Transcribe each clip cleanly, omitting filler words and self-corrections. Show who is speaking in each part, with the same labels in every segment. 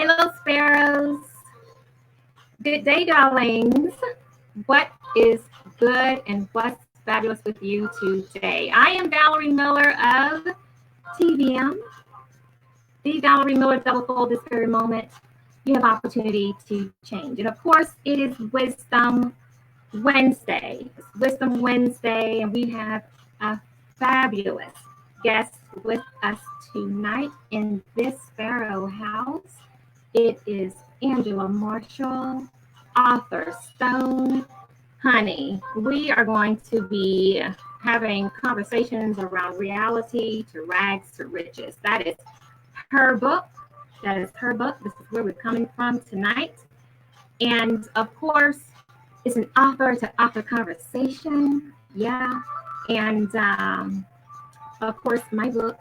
Speaker 1: Hello, Sparrows. Good day, darlings. What is good and what's fabulous with you today? I am Valerie Miller of TVM. The Valerie Miller Double Fold this very moment. You have opportunity to change. And of course, it is Wisdom Wednesday. It's Wisdom Wednesday, and we have a fabulous guest with us tonight in this Sparrow House. It is Angela Marshall, author Stone. Honey, we are going to be having conversations around reality to rags to riches. That is her book. That is her book. This is where we're coming from tonight. And of course, it's an author to author conversation. Yeah. And of course, my book,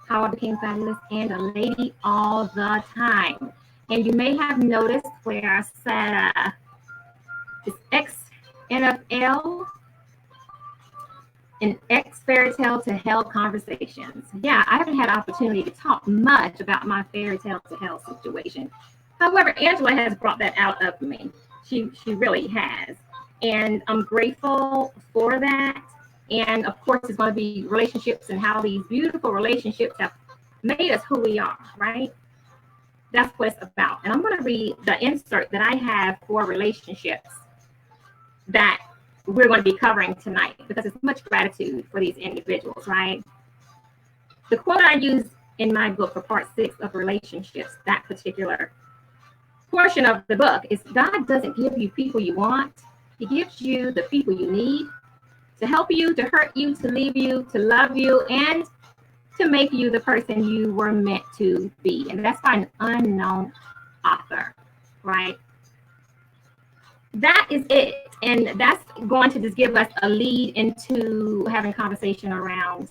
Speaker 1: How I Became Fabulous and a Lady All the Time. And you may have noticed where I said it's ex-NFL and ex-fairy tale to hell conversations. Yeah, I haven't had opportunity to talk much about my fairy tale to hell situation. However, Angela has brought that out of me. She really has. And I'm grateful for that. And of course, it's going to be relationships and how these beautiful relationships have made us who we are, right? That's what it's about. And I'm going to read the insert that I have for relationships that we're going to be covering tonight because it's much gratitude for these individuals, right? The quote I use in my book for part 6 of relationships, that particular portion of the book, is God doesn't give you people you want. He gives you the people you need to help you, to hurt you, to leave you, to love you, and to make you the person you were meant to be. And that's by an unknown author, right? That is it. And that's going to just give us a lead into having a conversation around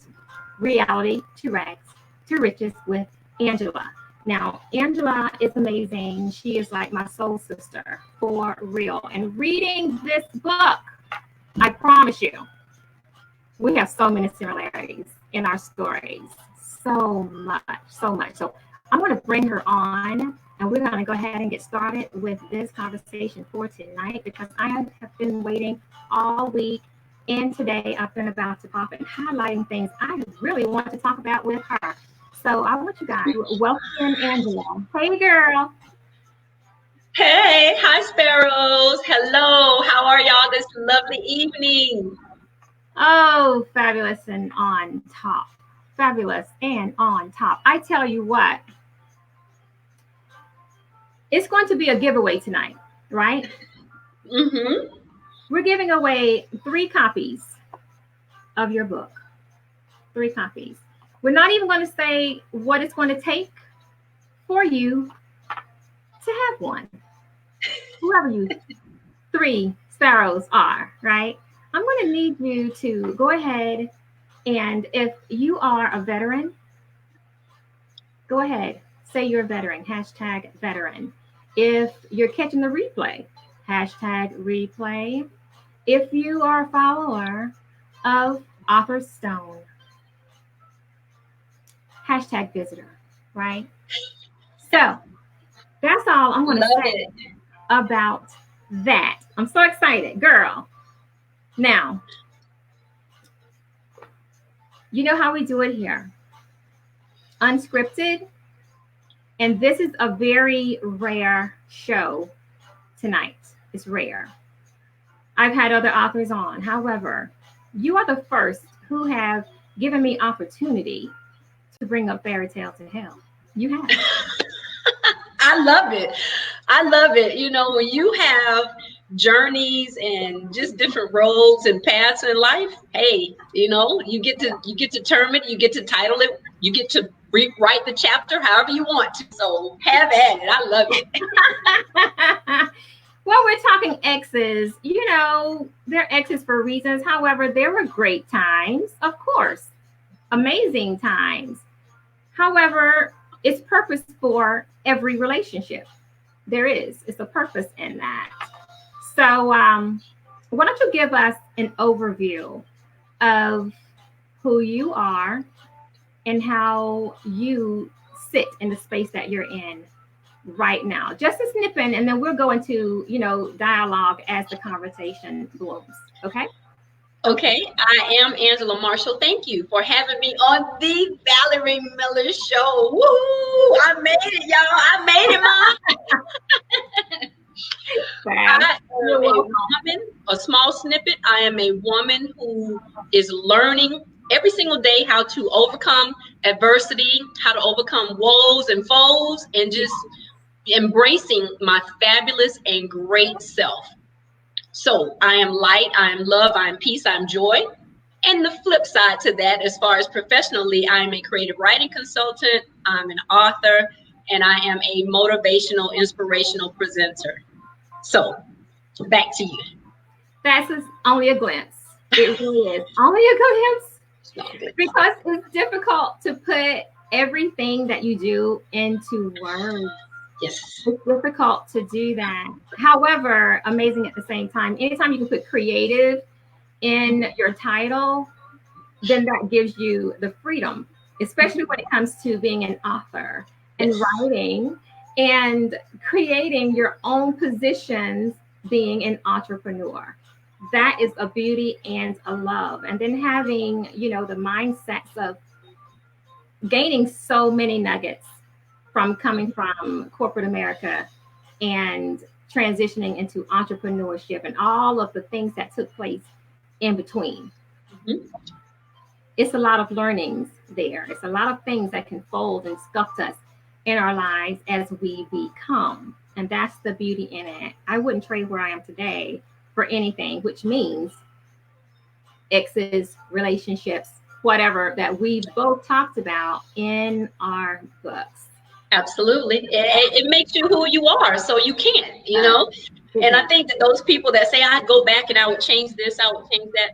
Speaker 1: reality to rags to riches with Angela. Now, Angela is amazing. She is like my soul sister for real. And reading this book, I promise you, we have so many similarities in our stories. So much. So I'm going to bring her on, and we're going to go ahead and get started with this conversation for tonight because I have been waiting all week. And today I've been about to pop and highlighting things I really want to talk about with her. So I want you guys to welcome Angela. Hey, girl.
Speaker 2: Hey, hi, Sparrows. Hello. How are y'all this lovely evening?
Speaker 1: Oh, fabulous and on top. Fabulous and on top. I tell you what, it's going to be a giveaway tonight, right?
Speaker 2: Mm-hmm.
Speaker 1: We're giving away 3 copies of your book. 3 copies. We're not even going to say what it's going to take for you to have one. Whoever you 3 sparrows are, right? I'm going to need you to go ahead, and if you are a veteran, go ahead, say you're a veteran, hashtag veteran. If you're catching the replay, hashtag replay. If you are a follower of Author Stone, hashtag visitor, right? So that's all I'm going to say about that. I'm so excited, girl. Now, you know how we do it here. Unscripted. And this is a very rare show tonight. It's rare. I've had other authors on. However, you are the first who have given me opportunity to bring up fairy tale to hell. You have.
Speaker 2: I love it. I love it. You know, when you have journeys and just different roads and paths in life, hey, you know, you get to term it, you get to title it, you get to rewrite the chapter however you want to. So have at it. I love it.
Speaker 1: Well, we're talking exes. You know, they're exes for reasons. However, there were great times, of course, amazing times. However, it's purpose for every relationship. There is. It's a purpose in that. So why don't you give us an overview of who you are and how you sit in the space that you're in right now. Just a snippet, and then we'll go into, dialogue as the conversation blooms. Okay?
Speaker 2: Okay, I am Angela Marshall. Thank you for having me on the Valerie Miller Show. Woo! I made it, y'all. I made it, Mom. I am a woman, a small snippet. I am a woman who is learning every single day how to overcome adversity, how to overcome woes and foes, and just embracing my fabulous and great self. So I am light, I am love, I am peace, I am joy. And the flip side to that, as far as professionally, I am a creative writing consultant, I'm an author, and I am a motivational, inspirational presenter. So back to you.
Speaker 1: That's only a glimpse. It really is only a glimpse, because it's difficult to put everything that you do into words.
Speaker 2: Yes.
Speaker 1: It's difficult to do that. However, amazing at the same time. Anytime you can put creative in your title, then that gives you the freedom, especially when it comes to being an author and writing and creating your own positions, being an entrepreneur. That is a beauty and a love. And then having, the mindsets of gaining so many nuggets from coming from corporate America and transitioning into entrepreneurship and all of the things that took place in between. Mm-hmm. It's a lot of learnings there. It's a lot of things that can fold and sculpt us in our lives as we become. And that's the beauty in it. I wouldn't trade where I am today for anything, which means exes, relationships, whatever that we both talked about in our books.
Speaker 2: Absolutely. It makes you who you are, so you can't, And I think that those people that say, I'd go back and I would change this, I would change that,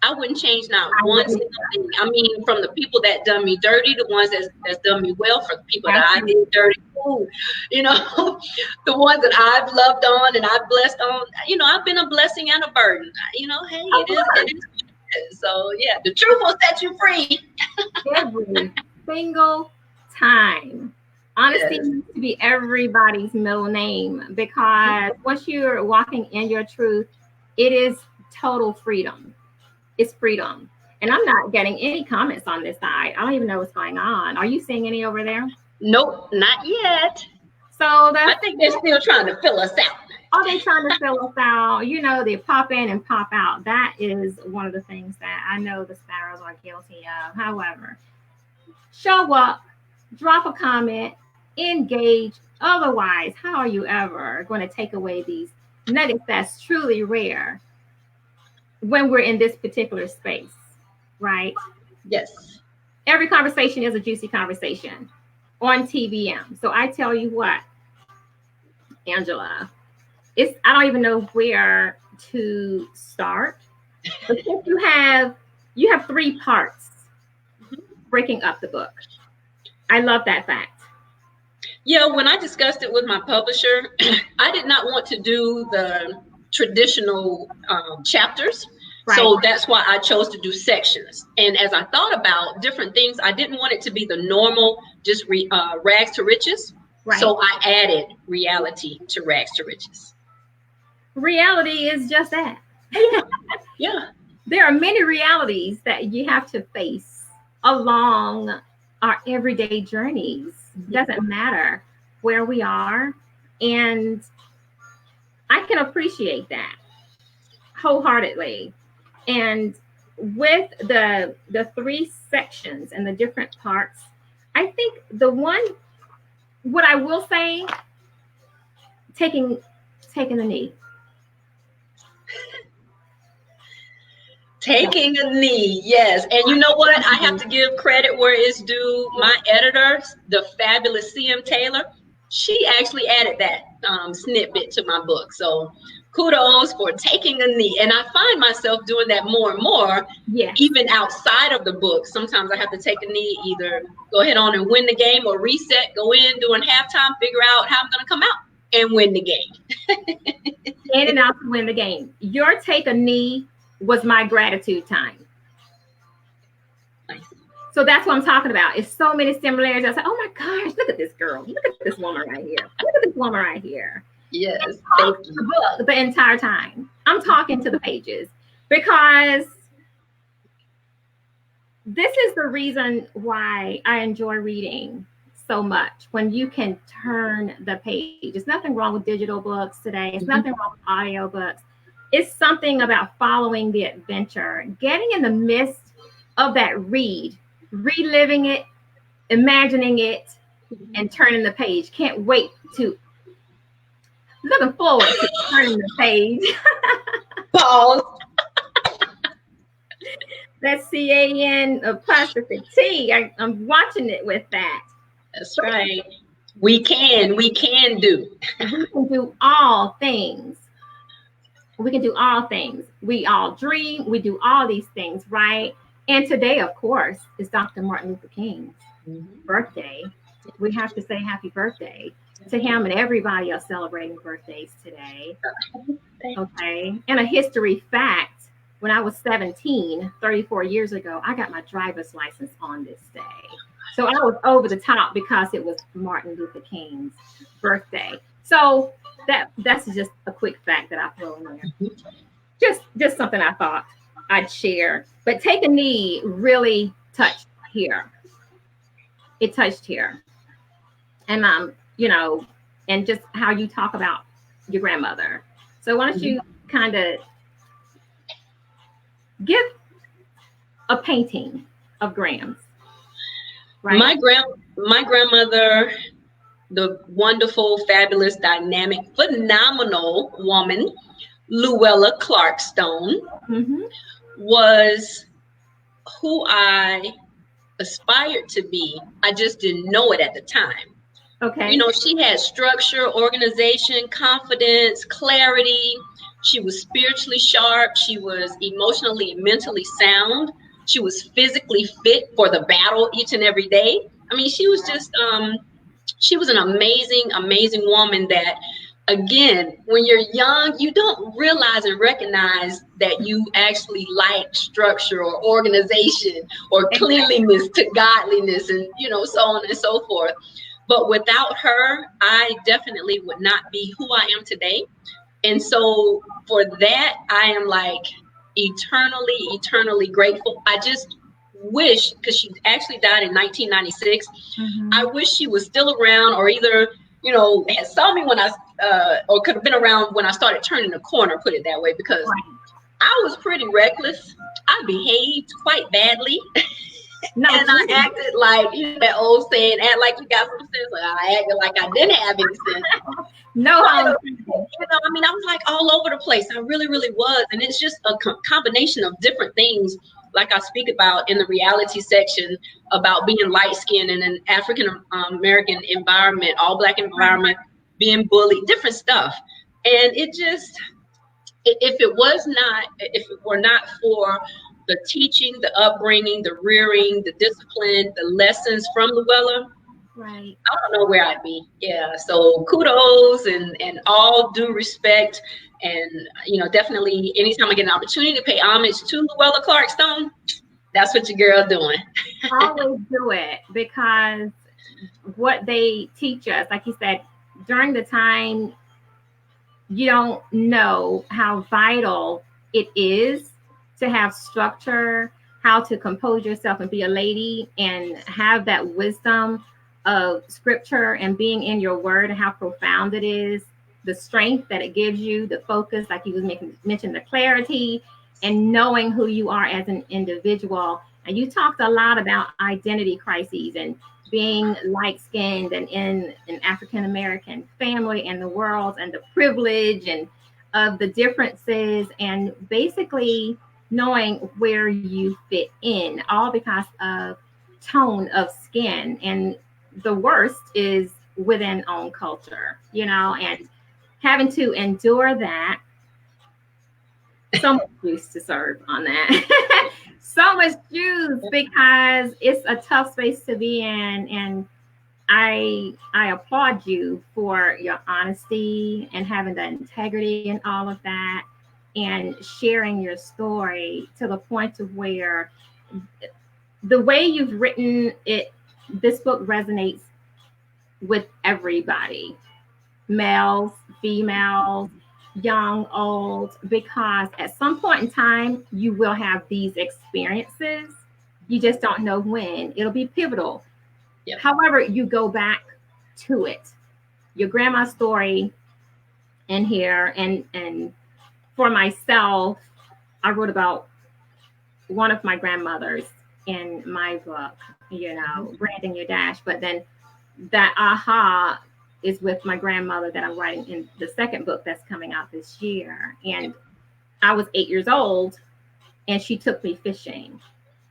Speaker 2: I wouldn't change not one single thing. I mean, from the people that done me dirty, the ones that's done me well, for the people that I did dirty, the ones that I've loved on and I've blessed on, I've been a blessing and a burden. Hey, it is. So, yeah, the truth will set you free.
Speaker 1: Every single time. Honesty needs to be everybody's middle name, because once you're walking in your truth, it is total freedom. It's freedom. And I'm not getting any comments on this side. I don't even know what's going on. Are you seeing any over there?
Speaker 2: Nope, not yet.
Speaker 1: So
Speaker 2: I think they're still trying to fill us out.
Speaker 1: Are they trying to fill us out? They pop in and pop out. That is one of the things that I know the Sparrows are guilty of. However, show up, drop a comment, engage. Otherwise, how are you ever going to take away these nuggets that's truly rare when we're in this particular space, right?
Speaker 2: Yes.
Speaker 1: Every conversation is a juicy conversation on TVM. So I tell you what, Angela, I don't even know where to start. But if you have 3 parts breaking up the book. I love that fact.
Speaker 2: Yeah, when I discussed it with my publisher, I did not want to do the traditional chapters. Right. So that's why I chose to do sections. And as I thought about different things, I didn't want it to be the normal, just rags to riches. Right. So I added reality to rags to riches.
Speaker 1: Reality is just that.
Speaker 2: Yeah.
Speaker 1: There are many realities that you have to face along our everyday journeys. It doesn't matter where we are. And I can appreciate that wholeheartedly. And with the 3 sections and the different parts, I think what I will say, taking the knee.
Speaker 2: Taking a knee, yes. And you know what? I have to give credit where it's due. My editor, the fabulous C.M. Taylor, she actually added that snippet to my book. So kudos for taking a knee. And I find myself doing that more and more, even outside of the book. Sometimes I have to take a knee, either go ahead on and win the game or reset, go in during halftime, figure out how I'm going to come out and win the game.
Speaker 1: In and out to win the game. Your take a knee was my gratitude time. Nice. So that's what I'm talking about. It's so many similarities. I said, oh my this girl. Look at this woman right here. Look at this woman right here.
Speaker 2: Yes, thank you.
Speaker 1: The book the entire time. I'm talking to the pages because this is the reason why I enjoy reading so much. When you can turn the page. There's nothing wrong with digital books today. It's nothing wrong with audio books. It's something about following the adventure, getting in the midst of that reliving it, imagining it, and turning the page. Can't wait to, looking forward to turning the page.
Speaker 2: Pause.
Speaker 1: That's CAN apostrophe T. I'm watching it with that.
Speaker 2: That's right. We can do.
Speaker 1: We can do all things. We can do all things. We all dream. We do all these things, right? And today, of course, is Dr. Martin Luther King's birthday. We have to say happy birthday to him, and everybody else celebrating birthdays today. Okay. And a history fact. When I was 17, 34 years ago, I got my driver's license on this day. So I was over the top because it was Martin Luther King's birthday. So that's just a quick fact that I throw in there. Just something I thought I'd share. But Take a Knee really touched here. It touched here. And and just how you talk about your grandmother. So why don't you kind of give a painting of Grams. Right?
Speaker 2: My grandmother, the wonderful, fabulous, dynamic, phenomenal woman, Luella Clarkstone, was who I aspired to be. I just didn't know it at the time.
Speaker 1: Okay.
Speaker 2: You know, she had structure, organization, confidence, clarity. She was spiritually sharp. She was emotionally and mentally sound. She was physically fit for the battle each and every day. I mean, she was just, she was an amazing, amazing woman that, again, when you're young, you don't realize and recognize that you actually like structure or organization or cleanliness to godliness and, so on and so forth. But without her, I definitely would not be who I am today. And so for that, I am like eternally, eternally grateful. I just wish, because she actually died in 1996, I wish she was still around, or either, had saw me when or could have been around when I started turning the corner, put it that way, because I was pretty reckless. I behaved quite badly. And I acted like, that old saying, act like you got some sense. Like I acted like I didn't have any sense. I was like all over the place. I really, really was. And it's just a combination of different things, like I speak about in the reality section, about being light-skinned in an African American environment, all Black environment, being bullied, different stuff. And it just, if it were not for the teaching, the upbringing, the rearing, the discipline, the lessons from Luella,
Speaker 1: right,
Speaker 2: I don't know where I'd be. Yeah. So kudos and all due respect. And, definitely anytime I get an opportunity to pay homage to Luella Clarkstone, that's what your girl doing.
Speaker 1: Always do it, because what they teach us, like you said, during the time, you don't know how vital it is to have structure, how to compose yourself and be a lady and have that wisdom of scripture and being in your word, and how profound it is, the strength that it gives you, the focus, like you was mentioned, the clarity, and knowing who you are as an individual. And you talked a lot about identity crises and being light-skinned and in an African-American family and the world, and the privilege and of the differences, and basically knowing where you fit in, all because of tone of skin. And the worst is within own culture, and having to endure that. So much juice to serve on that. So much juice, because it's a tough space to be in. And I applaud you for your honesty and having the integrity and all of that, and sharing your story to the point of where the way you've written it, this book resonates with everybody, males, females, young, old, because at some point in time, you will have these experiences. You just don't know when. It'll be pivotal.
Speaker 2: Yep.
Speaker 1: However, you go back to it. Your grandma's story in here, and for myself, I wrote about one of my grandmothers in my book, Branding Your Dash. But then that aha is with my grandmother that I'm writing in the second book that's coming out this year. And I was 8 years old and she took me fishing.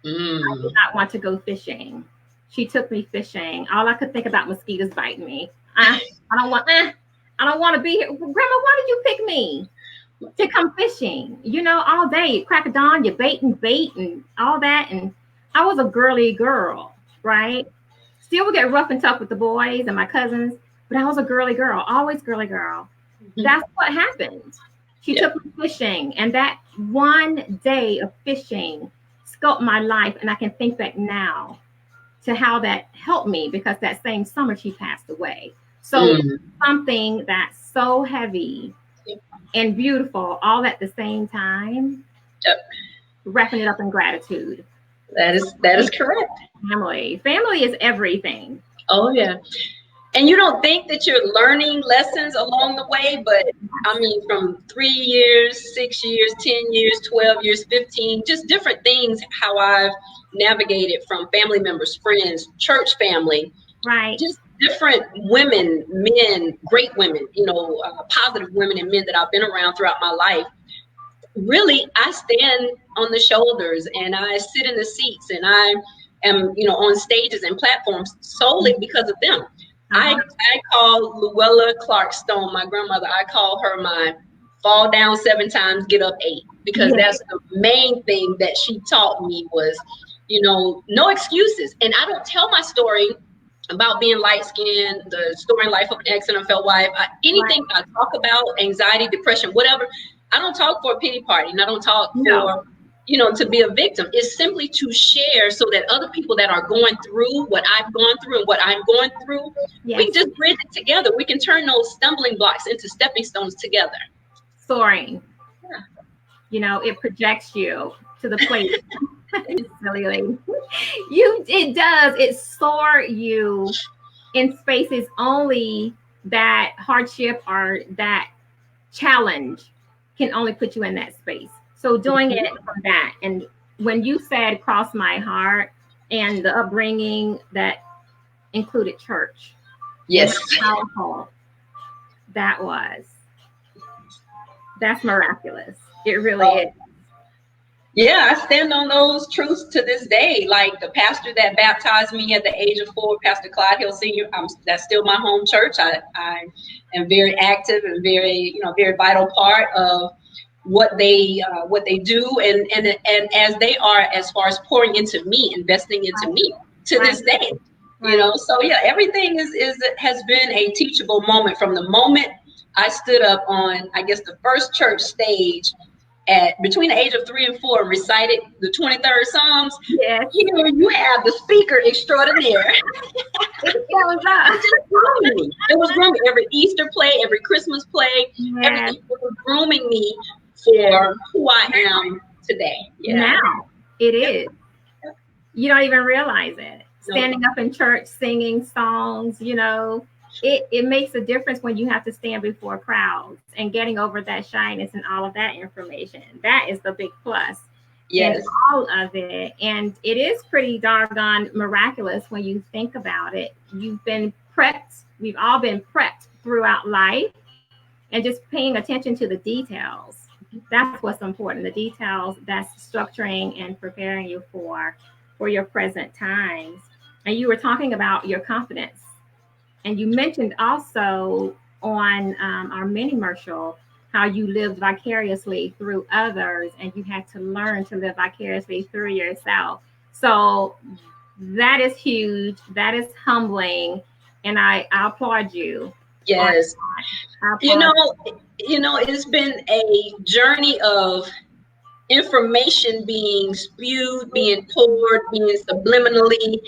Speaker 1: I did not want to go fishing. She took me fishing. All I could think about mosquitoes biting me. I don't want to be here. Grandma, why did you pick me to come fishing? All day, crack of dawn, you're baiting bait and all that. And I was a girly girl, right? Still would get rough and tough with the boys and my cousins, but I was a girly girl, always girly girl. Mm-hmm. That's what happened. She took me fishing, and that one day of fishing sculpted my life. And I can think back now to how that helped me, because that same summer she passed away. So something that's so heavy and beautiful all at the same time, wrapping it up in gratitude.
Speaker 2: That is correct.
Speaker 1: Family is everything.
Speaker 2: Oh yeah. And you don't think that you're learning lessons along the way, but I mean, from 3 years, 6 years, 10 years, 12 years, 15, just different things, how I've navigated from family members, friends, church family,
Speaker 1: right?
Speaker 2: Just different women, men, great women, positive women and men that I've been around throughout my life. Really, I stand on the shoulders and I sit in the seats and I am, on stages and platforms solely because of them. I call Luella Clark Stone, my grandmother, I call her my fall down 7 times, get up 8, because that's the main thing that she taught me was, no excuses. And I don't tell my story about being light-skinned, the story in life of an ex-NFL wife, anything I talk about, anxiety, depression, whatever, I don't talk for a pity party, and I don't talk for, to be a victim. It's simply to share so that other people that are going through what I've gone through and what I'm going through, we can just bridge it together. We can turn those stumbling blocks into stepping stones together.
Speaker 1: Soaring. Yeah. It projects you to the place. It does. It soar you in spaces only that hardship or that challenge can only put you in that space. So doing it from that. And when you said cross my heart and the upbringing that included church.
Speaker 2: Yes.
Speaker 1: Household, that's miraculous. It really is.
Speaker 2: Yeah, I stand on those truths to this day. Like the pastor that baptized me at the age of 4, Pastor Clyde Hill Sr., that's still my home church. I am very active and very, very vital part of what they do, and as they are, as far as pouring into me, investing into me to this day. So yeah, everything has been a teachable moment from the moment I stood up on, I guess, the first church stage at between the age of 3 and 4 and recited the 23rd Psalms.
Speaker 1: Yes.
Speaker 2: Here you have the speaker extraordinaire. It was grooming. Every Easter play, every Christmas play, everything was grooming me for who I am today.
Speaker 1: Now it is. You don't even realize it. Standing up in church, singing songs, it makes a difference when you have to stand before crowds and getting over that shyness and all of that information. That is the big plus. Yes. All of it. And it is pretty doggone miraculous when you think about it. You've been prepped. We've all been prepped throughout life, and just paying attention to the details. That's what's important. The details that's structuring and preparing you for your present times. And you were talking about your confidence. And you mentioned also on our mini commercial how you lived vicariously through others, and you had to learn to live vicariously through yourself. So that is huge. That is humbling. And I applaud you.
Speaker 2: Yes. It's been a journey of information being spewed, being poured, being subliminally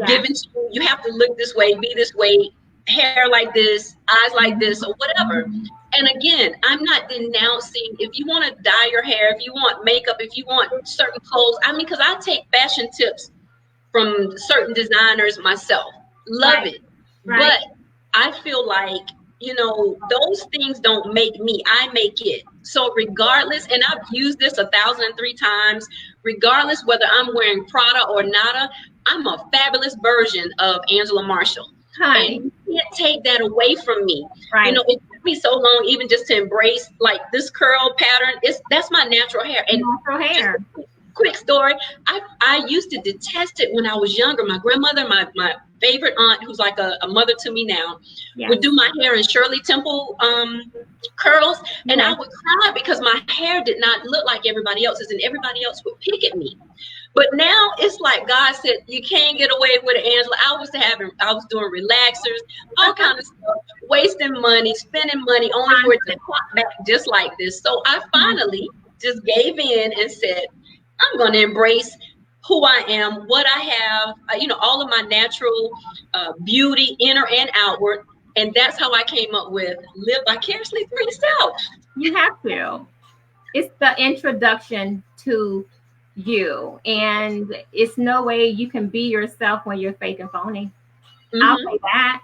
Speaker 2: given to you. You have to look this way, be this way, hair like this, eyes like this, or whatever. And again, I'm not denouncing if you want to dye your hair, if you want makeup, if you want certain clothes. I mean, because I take fashion tips from certain designers myself. Love
Speaker 1: Right.
Speaker 2: it.
Speaker 1: Right.
Speaker 2: But I feel like, those things don't make me, I make it. So regardless, and I've used this 1,003 times, regardless whether I'm wearing Prada or Nada, I'm a fabulous version of Angela Marshall. And
Speaker 1: Honey.
Speaker 2: you can't take that away from me.
Speaker 1: Right.
Speaker 2: It took me so long even just to embrace like this curl pattern. That's my natural hair. And
Speaker 1: Natural
Speaker 2: just
Speaker 1: hair.
Speaker 2: quick story. I used to detest it when I was younger. My grandmother, my favorite aunt, who's like a mother to me now,
Speaker 1: Yes.
Speaker 2: would do my hair in Shirley Temple curls, and I
Speaker 1: Yes.
Speaker 2: would cry because my hair did not look like everybody else's, and everybody else would pick at me. But now it's like God said, you can't get away with it, Angela. I was doing relaxers, all kind of stuff, wasting money, spending money, only for it to pop back just like this. So I finally just gave in and said, I'm going to embrace who I am, what I have, all of my natural beauty, inner and outward. And that's how I came up with live vicariously through yourself.
Speaker 1: You have to. It's the introduction to you. And it's no way you can be yourself when you're fake and phony. I'll
Speaker 2: Mm-hmm.
Speaker 1: say that.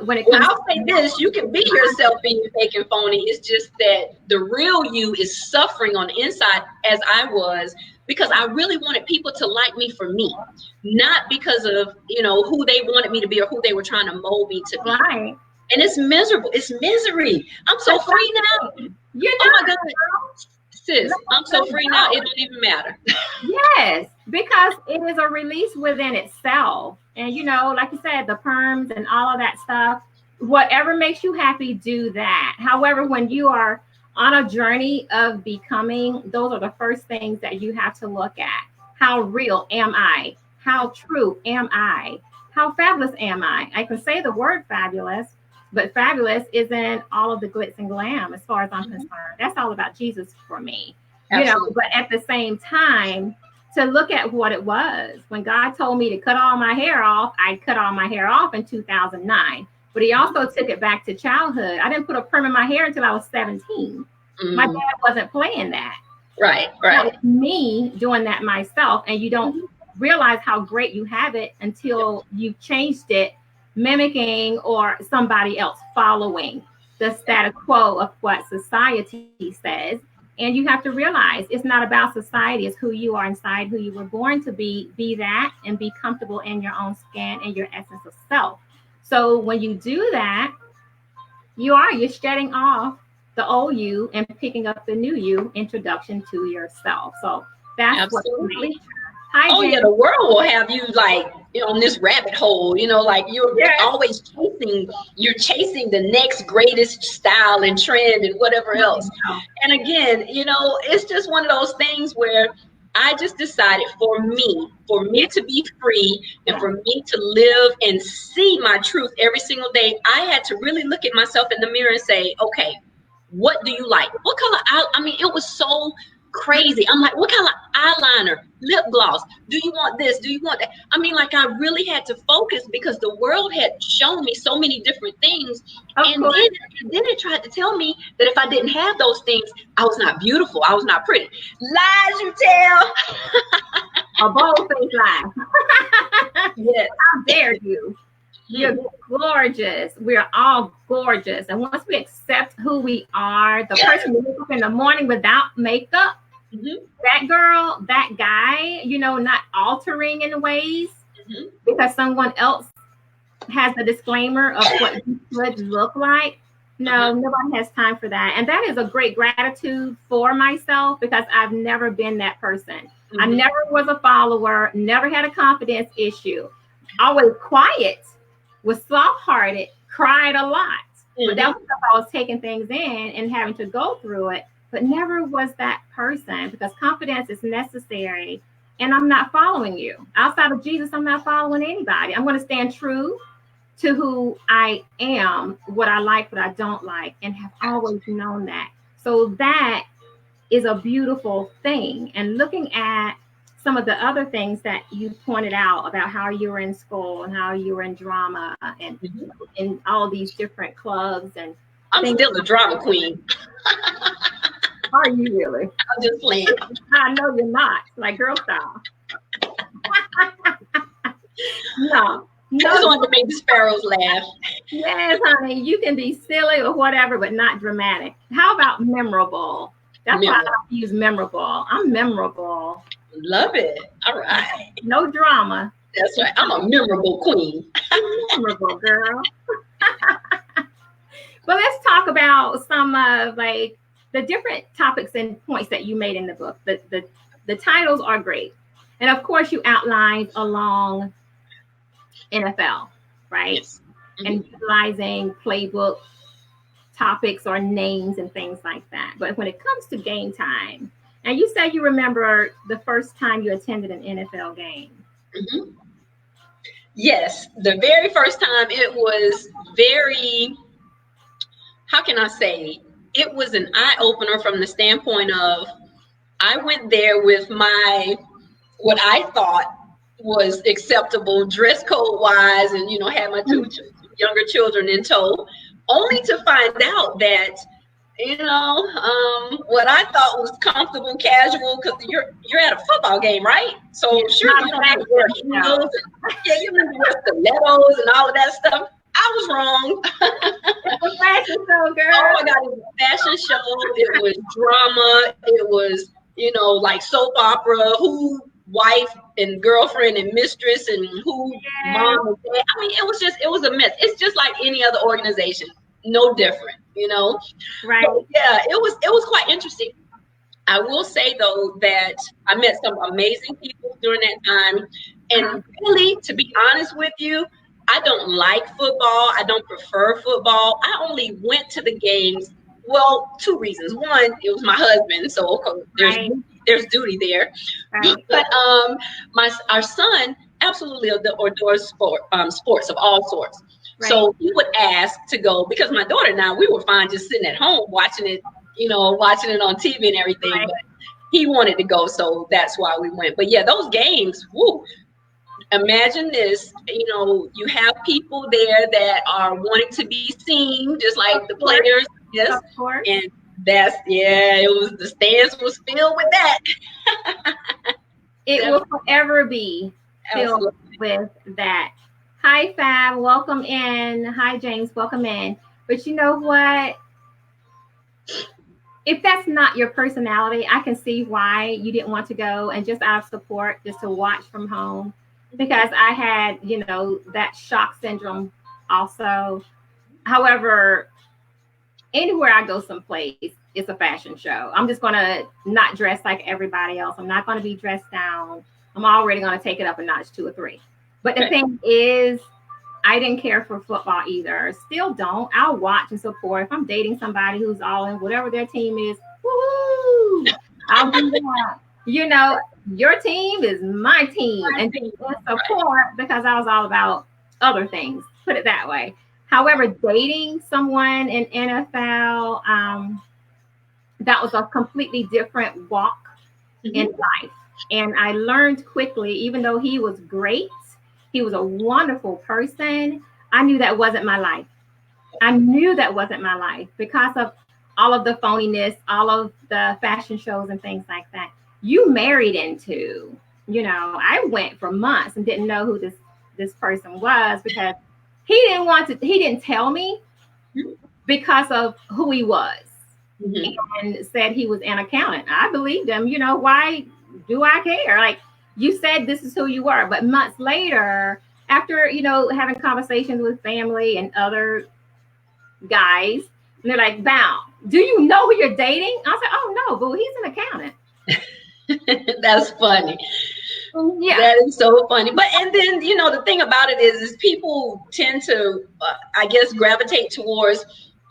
Speaker 1: When it
Speaker 2: Well,
Speaker 1: comes
Speaker 2: I'll say this, you can be yourself being fake and phony. It's just that the real you is suffering on the inside, as I was, because I really wanted people to like me for me, not because of, who they wanted me to be or who they were trying to mold me to be.
Speaker 1: right.
Speaker 2: And it's miserable. It's misery. I'm so free now.
Speaker 1: You
Speaker 2: Oh my
Speaker 1: know,
Speaker 2: God. Sis, I'm so free now, it don't even matter.
Speaker 1: yes, because it is a release within itself. And like you said, the perms and all of that stuff, whatever makes you happy, do that. However, when you are on a journey of becoming, those are the first things that you have to look at. How real am I? How true am I? How fabulous am I? I can say the word fabulous, but fabulous isn't all of the glitz and glam as far as I'm concerned. That's all about Jesus for me.
Speaker 2: Absolutely.
Speaker 1: But at the same time, to look at what it was. When God told me to cut all my hair off, I cut all my hair off in 2009. But he also took it back to childhood. I didn't put a perm in my hair until I was 17. My dad wasn't playing that.
Speaker 2: Right.
Speaker 1: That was me doing that myself. And you don't realize how great you have it until you've changed it, mimicking or somebody else following the status quo of what society says. And you have to realize it's not about society, it's who you are inside, who you were born to be that, and be comfortable in your own skin and your essence of self. So when you do that, you're shedding off the old you and picking up the new you, introduction to yourself. So that's
Speaker 2: absolutely.
Speaker 1: Hi,
Speaker 2: oh
Speaker 1: Jen.
Speaker 2: yeah, the world will have you like on this rabbit hole, like you're always chasing the next greatest style and trend and whatever else. And again, it's just one of those things where I just decided for me to be free and for me to live and see my truth every single day, I had to really look at myself in the mirror and say, okay, what do you like? What color? I mean, it was so crazy. I'm like, what color eyeliner, lip gloss? Do you want this? Do you want that? I mean, like I really had to focus because the world had shown me so many different things. And then it tried to tell me that if I didn't have those things, I was not beautiful. I was not pretty. Lies you tell.
Speaker 1: A bold-faced lie.
Speaker 2: Yes.
Speaker 1: How dare you? You're gorgeous. We're all gorgeous. And once we accept who we are, the person who wakes up in the morning without makeup, that girl, that guy, not altering in ways because someone else has a disclaimer of what you should look like. No, nobody has time for that. And that is a great gratitude for myself because I've never been that person. I never was a follower, never had a confidence issue, always quiet, was soft-hearted, cried a lot. But that was because I was taking things in and having to go through it, but never was that person because confidence is necessary. And I'm not following you. Outside of Jesus, I'm not following anybody. I'm going to stand true to who I am, what I like, what I don't like, and have always known that. So that is a beautiful thing. And looking at some of the other things that you pointed out about how you were in school and how you were in drama and in all these different clubs and
Speaker 2: I'm
Speaker 1: things.
Speaker 2: still a drama queen.
Speaker 1: Are you really?
Speaker 2: I'm just playing.
Speaker 1: I know you're not, like girl style. No.
Speaker 2: I just wanted to make the Sparrows laugh.
Speaker 1: Yes, honey, you can be silly or whatever, but not dramatic. How about memorable? That's why I use memorable. I'm memorable.
Speaker 2: Love it. All right.
Speaker 1: No drama.
Speaker 2: That's right. I'm a memorable queen.
Speaker 1: Memorable girl. But let's talk about some of like the different topics and points that you made in the book. The titles are great. And of course you outlined along NFL, right?
Speaker 2: Yes.
Speaker 1: And utilizing playbook topics or names and things like that. But when it comes to game time, and you said you remember the first time you attended an NFL game.
Speaker 2: Mm-hmm. Yes, the very first time it was very, how can I say, it was an eye-opener from the standpoint of I went there with what I thought was acceptable dress code wise and, had my two younger children in tow, only to find out that, what I thought was comfortable, casual, because you're at a football game, right? So sure, you wear heels, you wear stilettos and all of that stuff. I was wrong.
Speaker 1: It's a fashion show, girl.
Speaker 2: Oh my God, it was a fashion show. It was drama. It was, like soap opera, who wife and girlfriend and mistress and who mom and dad. I mean, it was a mess. It's just like any other organization, no different,
Speaker 1: Right.
Speaker 2: But yeah, it was quite interesting. I will say though that I met some amazing people during that time, and really, to be honest with you, I don't like football. I don't prefer football. I only went to the games. Well, two reasons. One, it was my husband, so there's duty there. Right. But our son absolutely adores sports of all sorts. Right. So he would ask to go because my daughter and I, we were fine just sitting at home watching it, watching it on TV and everything. Right. But he wanted to go, so that's why we went. But yeah, those games, whoo. Imagine this, you have people there that are wanting to be seen, just like the players. Yes. And it was, the stands was filled with that.
Speaker 1: It will forever be filled with that. Hi, Fab, welcome in. Hi, James, welcome in. But you know what? If that's not your personality, I can see why you didn't want to go and just out of support, just to watch from home. Because I had, that shock syndrome also. However, anywhere I go someplace, it's a fashion show. I'm just going to not dress like everybody else. I'm not going to be dressed down. I'm already going to take it up a notch, 2 or 3. But the thing is, I didn't care for football either. Still don't. I'll watch and support. If I'm dating somebody who's all in whatever their team is, woo! I'll do that. Your team is my team, and support because I was all about other things. Put it that way. However, dating someone in NFL, that was a completely different walk in life. And I learned quickly, even though he was great, he was a wonderful person, I knew that wasn't my life. I knew that wasn't my life because of all of the phoniness, all of the fashion shows and things like that. You married into, I went for months and didn't know who this person was because he didn't tell me because of who he was and said he was an accountant. I believed him, why do I care? Like you said, this is who you were. But months later, after, having conversations with family and other guys, and they're like, Val, do you know who you're dating? I said, oh no, but he's an accountant.
Speaker 2: That's funny.
Speaker 1: Yeah,
Speaker 2: that is so funny. But and then the thing about it is people tend to, I guess, gravitate towards.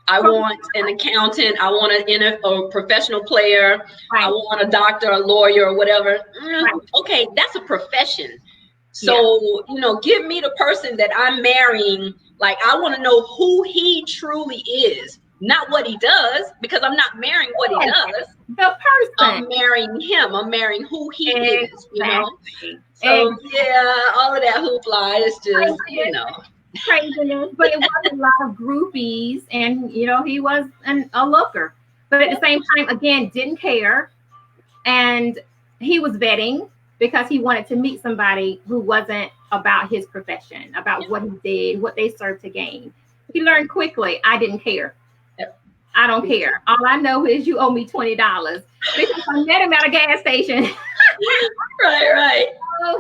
Speaker 2: I want an accountant. I want a professional player. Right. I want a doctor, a lawyer, or whatever. Right. Okay, that's a profession. So give me the person that I'm marrying. Like I want to know who he truly is. not what he does, because I'm not marrying what he
Speaker 1: Yes,
Speaker 2: does.
Speaker 1: the
Speaker 2: I'm
Speaker 1: person.
Speaker 2: marrying him. I'm marrying who he is, you know?
Speaker 1: Exactly.
Speaker 2: So yeah, all of that hoopla is just,
Speaker 1: Craziness, but it was a lot of groupies, and he was a looker, but at the same time, again, didn't care, and he was vetting because he wanted to meet somebody who wasn't about his profession, about what he did, what they served to gain. He learned quickly, I didn't care. I don't care. All I know is you owe me $20 because I met him at a gas station.
Speaker 2: Right.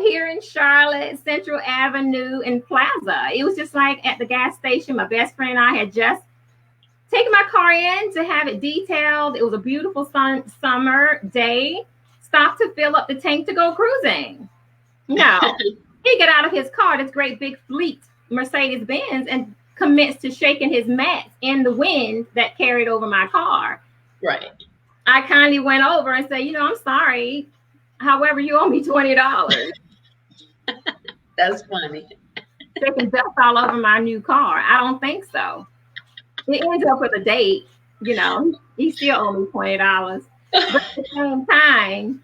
Speaker 1: Here in Charlotte, Central Avenue and Plaza. It was just like at the gas station. My best friend and I had just taken my car in to have it detailed. It was a beautiful summer day. Stopped to fill up the tank to go cruising. No, he got out of his car, this great big fleet Mercedes Benz, and commenced to shaking his mats in the wind that carried over my car.
Speaker 2: Right.
Speaker 1: I kindly went over and said, I'm sorry. However, you owe me $20.
Speaker 2: That's funny.
Speaker 1: Shaking dust all over my new car. I don't think so. It ends up with a date. He still owed me $20. But at the same time,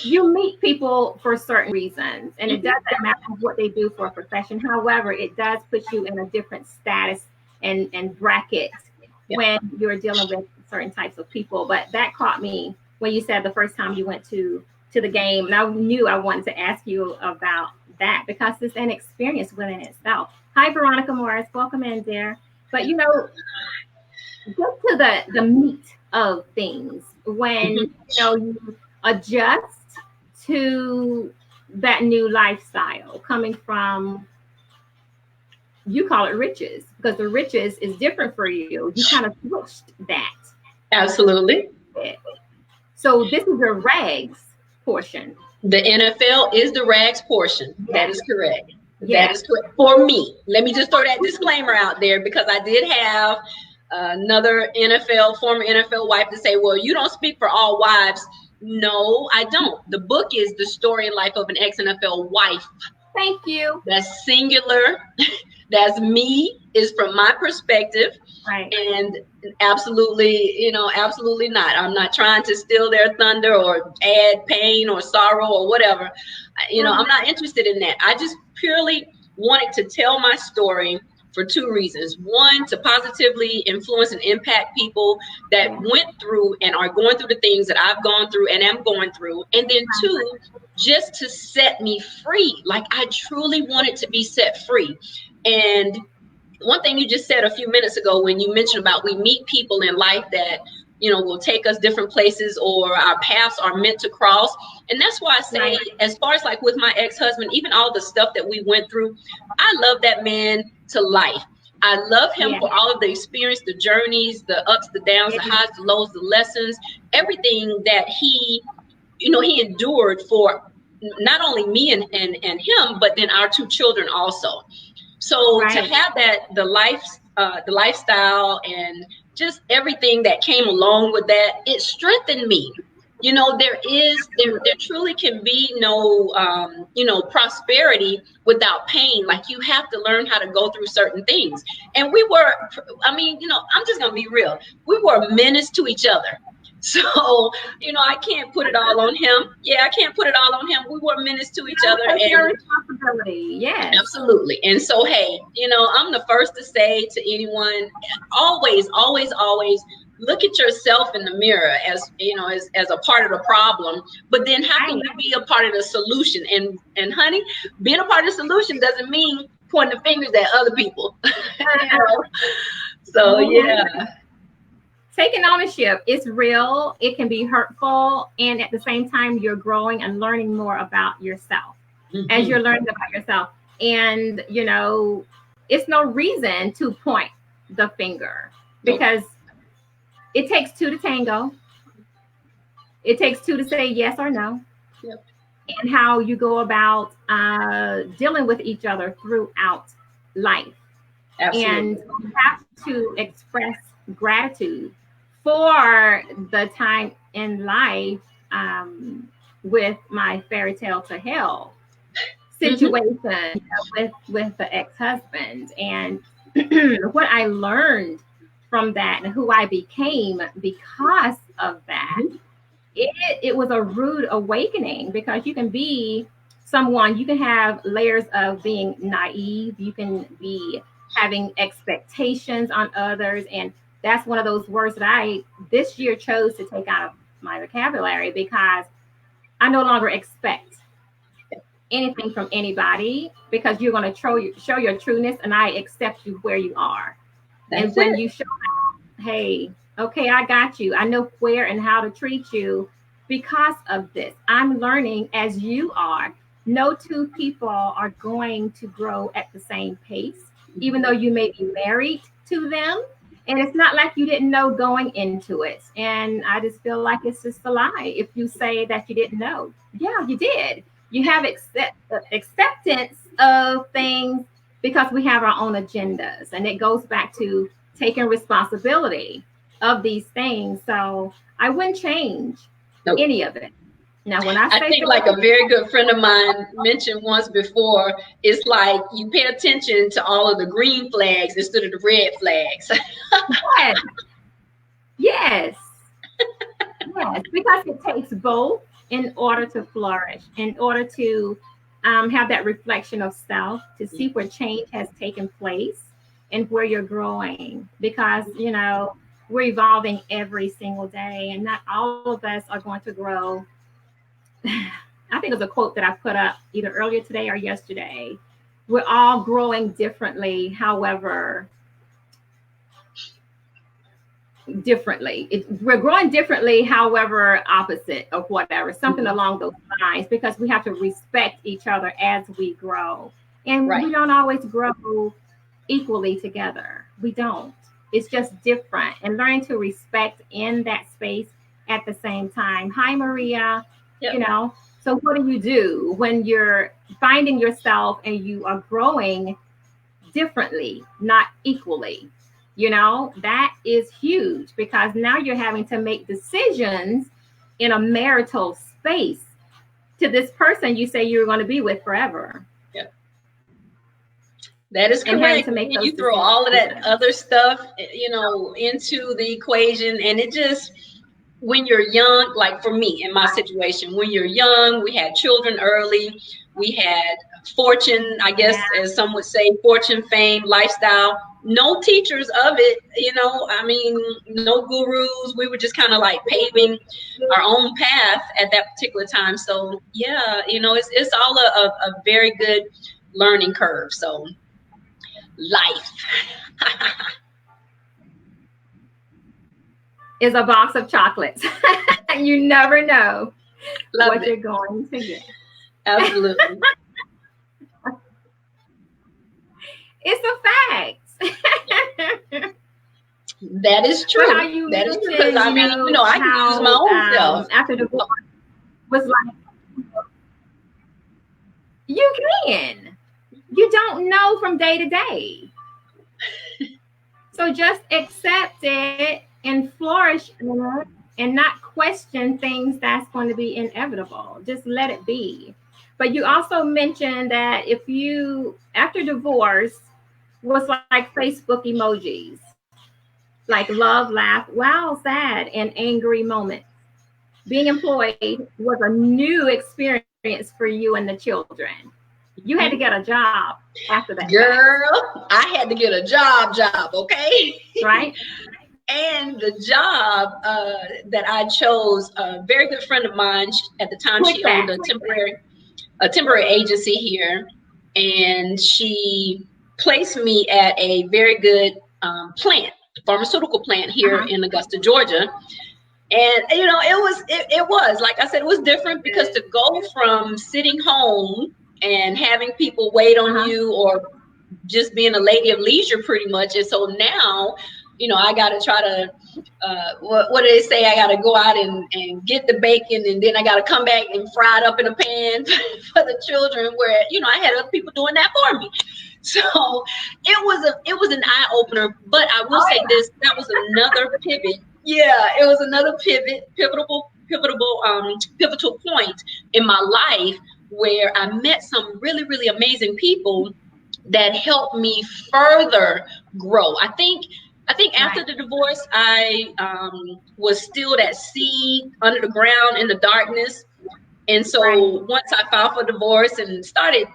Speaker 1: you meet people for certain reasons, and it doesn't matter what they do for a profession. However, it does put you in a different status and bracket when you're dealing with certain types of people. But that caught me when you said the first time you went to the game, and I knew I wanted to ask you about that because it's an experience within itself. Hi, Veronica Morris. Welcome in, dear. But get to the meat of things when you adjust to that new lifestyle coming from, you call it riches, because the riches is different for you. You kind of switched that.
Speaker 2: Absolutely.
Speaker 1: So this is your rags portion.
Speaker 2: The NFL is the rags portion.
Speaker 1: Yes.
Speaker 2: That is correct.
Speaker 1: Yes.
Speaker 2: That is correct. For me, let me just throw that disclaimer out there, because I did have another former NFL wife to say, well, you don't speak for all wives. No, I don't. The book is the story and life of an ex-NFL wife.
Speaker 1: Thank you.
Speaker 2: That's singular. That's me, is from my perspective.
Speaker 1: Right.
Speaker 2: And absolutely, absolutely not. I'm not trying to steal their thunder or add pain or sorrow or whatever. I'm not interested in that. I just purely wanted to tell my story for two reasons. One, to positively influence and impact people that went through and are going through the things that I've gone through and am going through. And then two, just to set me free. Like, I truly wanted to be set free. And one thing you just said a few minutes ago when you mentioned about we meet people in life that, will take us different places, or our paths are meant to cross. And that's why I say, as far as like with my ex-husband, even all the stuff that we went through, I love that man to life. I love him for all of the experience, the journeys, the ups, the downs, the highs, the lows, the lessons, everything that he endured for not only me and him, but then our two children also. So to have the lifestyle and just everything that came along with that, it strengthened me. There truly can be no, prosperity without pain. Like, you have to learn how to go through certain things. And I'm just going to be real. We were a menace to each other. So, I can't put it all on him. Yeah, I can't put it all on him. We were a menace to each other.
Speaker 1: And your responsibility. Yes.
Speaker 2: Absolutely. And so, hey, I'm the first to say to anyone, always, always, always look at yourself in the mirror as a part of the problem. But then how can you be a part of the solution? And honey, being a part of the solution doesn't mean pointing the fingers at other people. So, yeah.
Speaker 1: Taking ownership is real. It can be hurtful. And at the same time, you're growing and learning more about yourself as you're learning about yourself. And, it's no reason to point the finger, because it takes two to tango. It takes two to say yes or no.
Speaker 2: Yep.
Speaker 1: And how you go about dealing with each other throughout life.
Speaker 2: Absolutely.
Speaker 1: And you have to express gratitude for the time in life with my fairy tale to hell situation with the ex-husband, and what I learned from that and who I became because of that.
Speaker 2: Mhm.
Speaker 1: It was a rude awakening because you can be someone, you can have layers of being naive, you can be having expectations on others. And that's one of those words that I this year chose to take out of my vocabulary because I no longer expect anything from anybody because you're going to show your trueness and I accept you where you are. And
Speaker 2: That's
Speaker 1: when
Speaker 2: it.
Speaker 1: you show, hey, okay, I got you. I know where and how to treat you because of this. I'm learning as you are. No two people are going to grow at the same pace, even though you may be married to them. And it's not like you didn't know going into it. And I just feel like it's just a lie if you say that you didn't know. Yeah, you did. You have acceptance of things because we have our own agendas. And it goes back to taking responsibility of these things. So I wouldn't change
Speaker 2: Nope.
Speaker 1: any of it. Now, when I
Speaker 2: I
Speaker 1: say
Speaker 2: think
Speaker 1: throw
Speaker 2: like
Speaker 1: it
Speaker 2: a very good friend of mine mentioned once before, it's like you pay attention to all of the green flags instead of the red flags.
Speaker 1: away. Yes, yes, because it takes both in order to flourish, in order to have that reflection of self, to see where change has taken place and where you're growing. Because, we're evolving every single day, and not all of us are going to grow. I think it was a quote that I put up either earlier today or yesterday. We're all growing differently. However, we're growing differently, however, opposite of whatever, something
Speaker 2: Mhm.
Speaker 1: along those lines, because we have to respect each other as we grow. And
Speaker 2: Right.
Speaker 1: we don't always grow equally together. We don't. It's just different. And learning to respect in that space at the same time. Hi, Maria. You
Speaker 2: Yep.
Speaker 1: know, so what do you do when you're finding yourself and you are growing differently, not equally? That is huge because now you're having to make decisions in a marital space to this person you say you're going to be with forever
Speaker 2: Yep. That is
Speaker 1: and having
Speaker 2: correct.
Speaker 1: to make those
Speaker 2: You throw all of that
Speaker 1: decisions.
Speaker 2: other stuff, into the equation, and it just, when you're young, like for me in my situation, when you're young, we had children early, we had fortune, I guess,
Speaker 1: Yeah.
Speaker 2: as some would say, fortune, fame, lifestyle. No teachers of it, I mean, no gurus. We were just kind of like paving our own path at that particular time. So yeah, it's all a very good learning curve. So life.
Speaker 1: Is a box of chocolates. You never know
Speaker 2: Love
Speaker 1: what
Speaker 2: it.
Speaker 1: you're going to get.
Speaker 2: Absolutely.
Speaker 1: It's a fact.
Speaker 2: That is
Speaker 1: But how
Speaker 2: true.
Speaker 1: you
Speaker 2: That is true. Because
Speaker 1: mentioned,
Speaker 2: I mean, I can use my
Speaker 1: how
Speaker 2: own self.
Speaker 1: after divorce was like, you can. You don't know from day to day. So just accept it and flourish in it and not question things that's going to be inevitable. Just let it be. But you also mentioned that if you, after divorce, was like Facebook emojis, like love, laugh, wow, sad, and angry moments. Being employed was a new experience for you and the children. You had to get a job after that fact,
Speaker 2: Girl, I had to get a job, okay?
Speaker 1: right?
Speaker 2: And the job that I chose, a very good friend of mine, at the time
Speaker 1: Click
Speaker 2: she owned
Speaker 1: that.
Speaker 2: a temporary agency here, and she placed me at a very good pharmaceutical plant here
Speaker 1: Uh-huh.
Speaker 2: in Augusta, Georgia. And it was like I said, it was different because to go from sitting home and having people wait on
Speaker 1: Uh-huh.
Speaker 2: you, or just being a lady of leisure pretty much. And so now, I got to try to, what do they say? I got to go out and get the bacon, and then I got to come back and fry it up in a pan for the children, where, I had other people doing that for me. So it was an eye opener, but I will
Speaker 1: Oh
Speaker 2: say
Speaker 1: yeah.
Speaker 2: this, that was another pivot. Yeah, it was another pivotal point in my life where I met some really, really amazing people that helped me further grow. I think I think after
Speaker 1: Right.
Speaker 2: the divorce, I was still that seed under the ground in the darkness. And
Speaker 1: Right.
Speaker 2: so once I filed for divorce and started,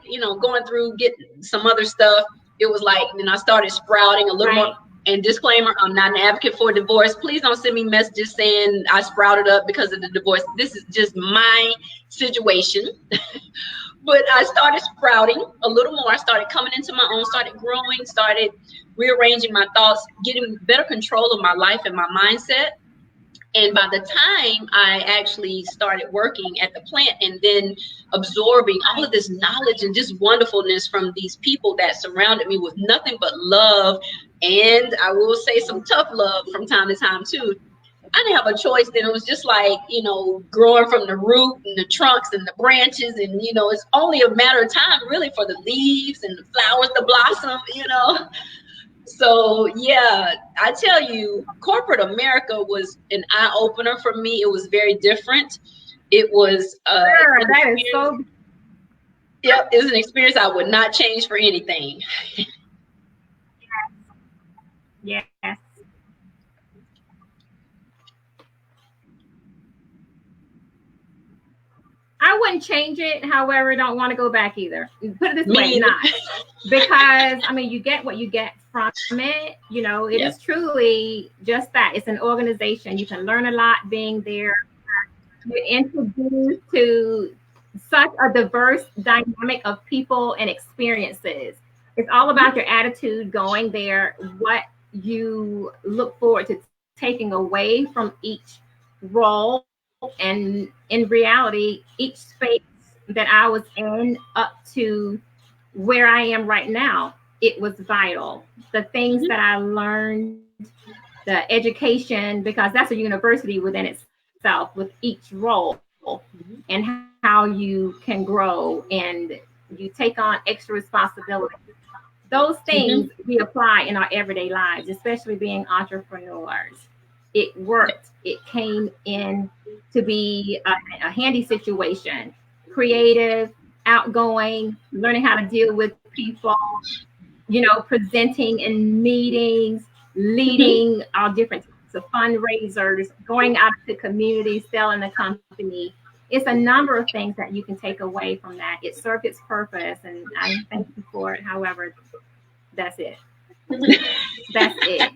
Speaker 2: going through getting some other stuff, it was like, then I started sprouting a little more.
Speaker 1: Right.
Speaker 2: And disclaimer, I'm not an advocate for divorce. Please don't send me messages saying I sprouted up because of the divorce. This is just my situation. But I started sprouting a little more. I started coming into my own, started growing, started rearranging my thoughts, getting better control of my life and my mindset. And by the time I actually started working at the plant and then absorbing all of this knowledge and just wonderfulness from these people that surrounded me with nothing but love, and I will say some tough love from time to time too, I didn't have a choice then. It was just like, growing from the root and the trunks and the branches. And, it's only a matter of time really for the leaves and the flowers to blossom. So, yeah, I tell you, corporate America was an eye opener for me. It was very different. It was
Speaker 1: Sure,
Speaker 2: an
Speaker 1: that is
Speaker 2: experience.
Speaker 1: so.
Speaker 2: Yep, it was an experience I would not change for anything.
Speaker 1: Yes. I wouldn't change it. However, don't want to go back either. Put it this way,
Speaker 2: Me either.
Speaker 1: not because I mean you get what you get from it. It
Speaker 2: Yep.
Speaker 1: is truly just that. It's an organization. You can learn a lot being there. You're introduced to such a diverse dynamic of people and experiences. It's all about your attitude going there, what you look forward to taking away from each role. And in reality, each space that I was in up to where I am right now, it was vital. The things
Speaker 2: Mhm.
Speaker 1: that I learned, the education, because that's a university within itself with each role
Speaker 2: Mhm.
Speaker 1: and how you can grow and you take on extra responsibility. Those things
Speaker 2: Mhm.
Speaker 1: we apply in our everyday lives, especially being entrepreneurs. It worked. It came in to be a handy situation, creative, outgoing, learning how to deal with people, presenting in meetings,
Speaker 2: Mhm.
Speaker 1: leading all different types of fundraisers, going out to communities, selling the company. It's a number of things that you can take away from that. It served its purpose, and I thank you for it. However, that's it. That's it.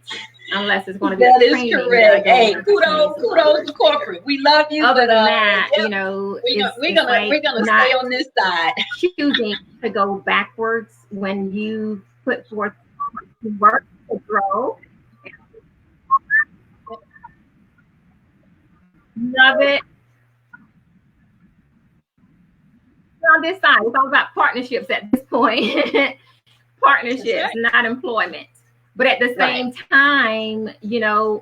Speaker 1: Unless it's going to be a
Speaker 2: That is
Speaker 1: training that I
Speaker 2: correct.
Speaker 1: go
Speaker 2: Hey,
Speaker 1: on for
Speaker 2: kudos,
Speaker 1: 26
Speaker 2: kudos to
Speaker 1: hours.
Speaker 2: corporate. We love you,
Speaker 1: Other
Speaker 2: but
Speaker 1: than that,
Speaker 2: yep, we're
Speaker 1: it's
Speaker 2: gonna
Speaker 1: like
Speaker 2: we're gonna stay
Speaker 1: not
Speaker 2: on this side.
Speaker 1: choosing to go backwards when you put forth work to grow. Love it. On this side, it's all about partnerships at this point.
Speaker 2: That's
Speaker 1: Partnerships,
Speaker 2: right.
Speaker 1: not employment. But at the
Speaker 2: Right.
Speaker 1: same time,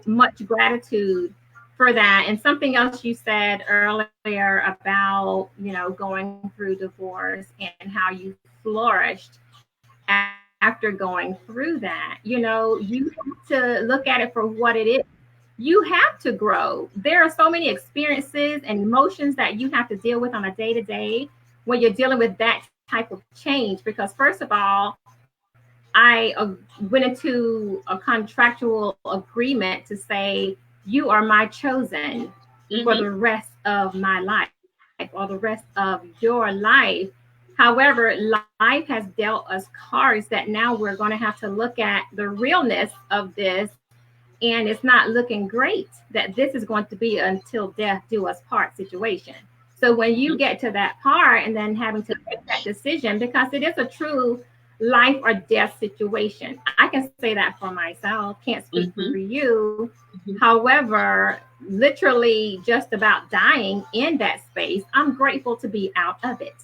Speaker 1: much gratitude for that. And something else you said earlier about, going through divorce and how you flourished after going through that. You have to look at it for what it is. You have to grow. There are so many experiences and emotions that you have to deal with on a day to day when you're dealing with that type of change. Because, first of all, I went into a contractual agreement to say, you are my chosen for the
Speaker 2: Mm-hmm.
Speaker 1: rest of my life or the rest of your life. However, life has dealt us cards that now we're going to have to look at the realness of this, and it's not looking great that this is going to be until death do us part situation. So when you
Speaker 2: Mm-hmm.
Speaker 1: get to that part and then having to make that decision, because it is a true life or death situation. I can say that for myself, can't speak for
Speaker 2: Mm-hmm.
Speaker 1: you.
Speaker 2: Mm-hmm.
Speaker 1: However, literally just about dying in that space, I'm grateful to be out of it.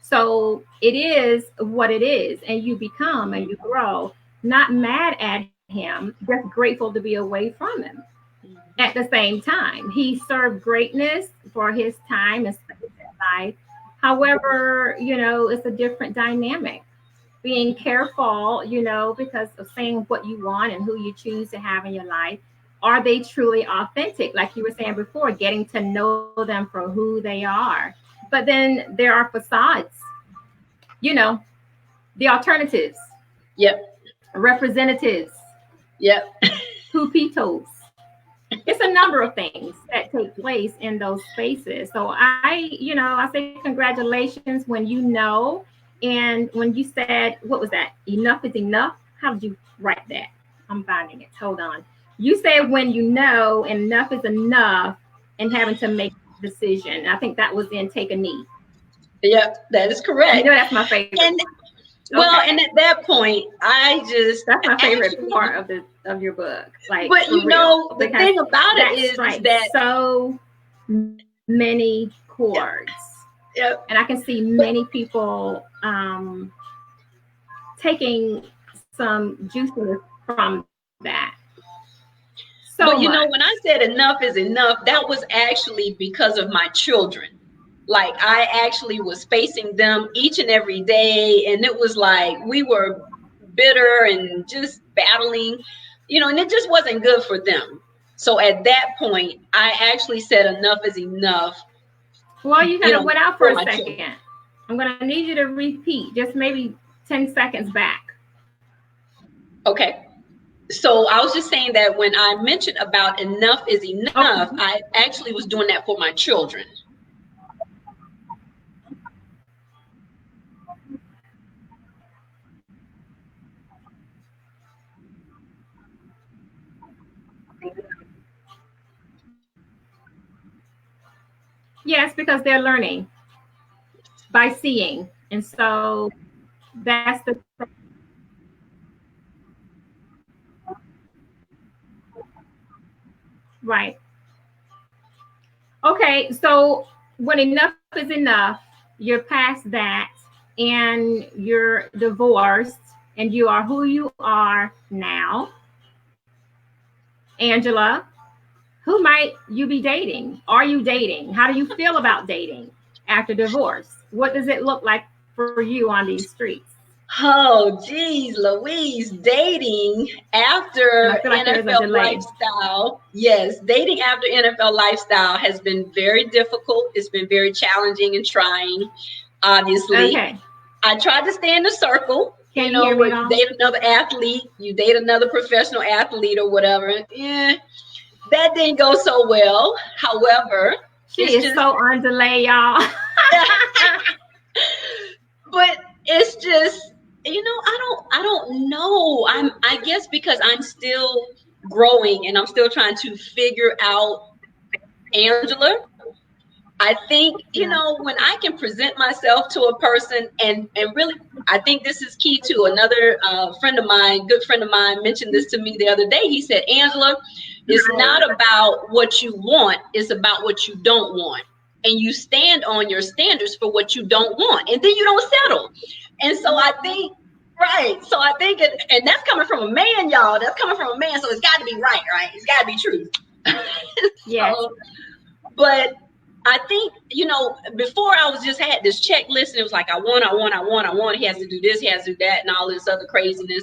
Speaker 1: So it is what it is, and you become and you grow. Not mad at him, just grateful to be away from him. At the same time, he served greatness for his time and space in life. However, it's a different dynamic. Being careful, because of saying what you want and who you choose to have in your life. Are they truly authentic? Like you were saying before, getting to know them for who they are. But then there are facades, you know, the alternatives,
Speaker 2: Yep.
Speaker 1: representatives.
Speaker 2: Yep.
Speaker 1: pupitos. It's a number of things that take place in those spaces. So I say congratulations when you know. And when you said, what was that? Enough is enough. How did you write that? I'm finding it. Hold on. You said when you know enough is enough and having to make a decision. I think that was in Take a Knee.
Speaker 2: Yep, that is correct.
Speaker 1: You know, that's my favorite.
Speaker 2: And well, and at that point,
Speaker 1: that's my favorite part of your book. Like,
Speaker 2: but you know, the thing about it is that
Speaker 1: so many chords.
Speaker 2: Yep.
Speaker 1: And I can see many people taking some juiciness from that. So
Speaker 2: but you know, when I said enough is enough, that was actually because of my children. Like, I actually was facing them each and every day, and it was like we were bitter and just battling, you know, and it just wasn't good for them. So at that point, I actually said enough is enough.
Speaker 1: Well, you kind of went out for a second. Children. I'm going to need you to repeat just maybe 10 seconds back.
Speaker 2: Okay. So I was just saying that when I mentioned about enough is enough, I actually was doing that for my children.
Speaker 1: Yes, because they're learning by seeing. And so that's the right. Okay, so when enough is enough, you're past that and you're divorced and you are who you are now. Angela, who might you be dating? Are you dating? How do you feel about dating after divorce? What does it look like for you on these streets?
Speaker 2: Oh, geez, Louise, dating after NFL lifestyle. Yes, dating after NFL lifestyle has been very difficult. It's been very challenging and trying, obviously.
Speaker 1: Okay.
Speaker 2: I tried to stay in the circle. You date another athlete, you date another professional athlete or whatever. Yeah, that didn't go so well. However,
Speaker 1: she is so on delay, y'all.
Speaker 2: But it's just, you know, I don't know. I guess because I'm still growing and I'm still trying to figure out Angela. I think, you know, when I can present myself to a person and really, I think this is key too. Another good friend of mine mentioned this to me the other day. He said, Angela, it's not about what you want. It's about what you don't want. And you stand on your standards for what you don't want. And then you don't settle. And so I think, right. So I think, and that's coming from a man, y'all. That's coming from a man. So it's got to be right? It's got to be true.
Speaker 1: Yeah.
Speaker 2: But I think, you know, before I was just had this checklist and it was like, I want, he has to do this, he has to do that, and all this other craziness.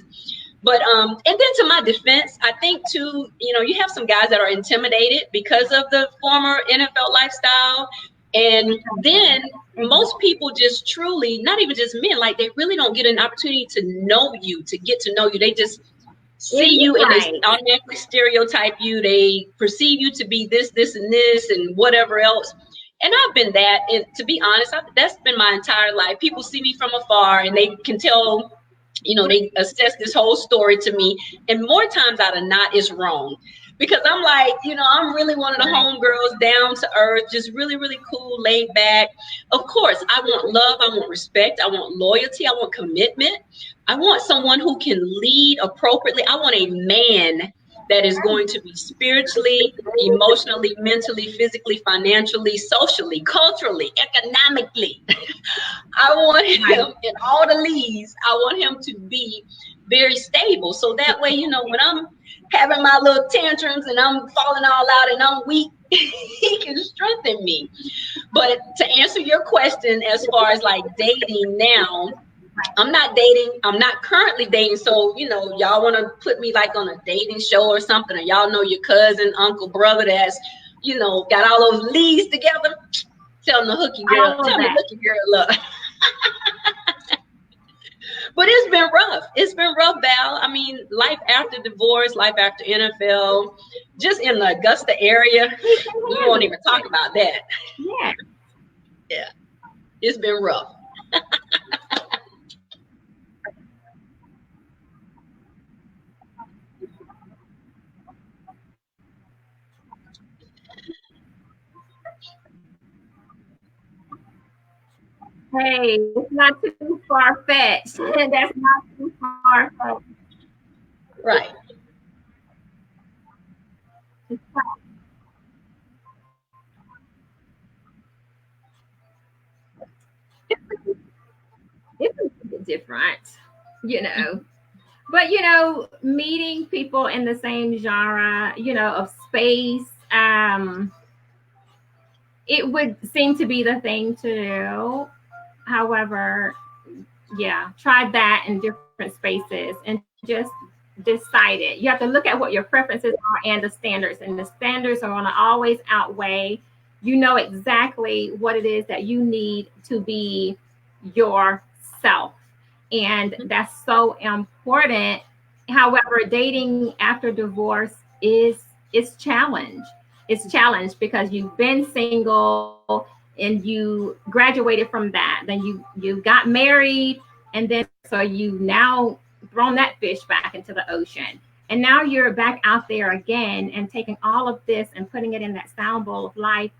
Speaker 2: But, and then to my defense, I think too, you know, you have some guys that are intimidated because of the former NFL lifestyle. And then most people just truly, not even just men, like they really don't get an opportunity to know you, to get to know you. They just see you and they automatically stereotype you. They perceive you to be this, and this, and whatever else. And I've been that. And to be honest, that's been my entire life. People see me from afar and they can tell, you know, they assess this whole story to me. And more times out of not, it's wrong. Because I'm like, you know, I'm really one of the homegirls, down to earth, just really, really cool, laid back. Of course, I want love. I want respect. I want loyalty. I want commitment. I want someone who can lead appropriately. I want a man that is going to be spiritually, emotionally, mentally, physically, financially, socially, culturally, economically. I want him in all the leads. I want him to be very stable. So that way, you know, when I'm having my little tantrums and I'm falling all out and I'm weak, he can strengthen me. But to answer your question, as far as like dating now, I'm not dating. I'm not currently dating. So, you know, y'all want to put me like on a dating show or something, or y'all know your cousin, uncle, brother that's, you know, got all those leads together. Tell them the hooky girl. Tell me the hooky girl up. But it's been rough. It's been rough, Val. I mean, life after divorce, life after NFL, just in the Augusta area,
Speaker 1: He can
Speaker 2: we won't
Speaker 1: handle
Speaker 2: even talk
Speaker 1: it.
Speaker 2: about that.
Speaker 1: Yeah.
Speaker 2: Yeah, it's been rough.
Speaker 1: Hey, it's not too far fetched. That's not too far fetched.
Speaker 2: Right.
Speaker 1: It's a bit different, you know. But meeting people in the same genre, of space, it would seem to be the thing to do. However, yeah, try that in different spaces and just decide it. You have to look at what your preferences are and the standards are going to always outweigh. You know exactly what it is that you need to be yourself, and that's so important. However, dating after divorce is challenge. It's challenge because you've been single and you graduated from that. Then you got married, and then so you now thrown that fish back into the ocean. And now you're back out there again and taking all of this and putting it in that sound bowl of life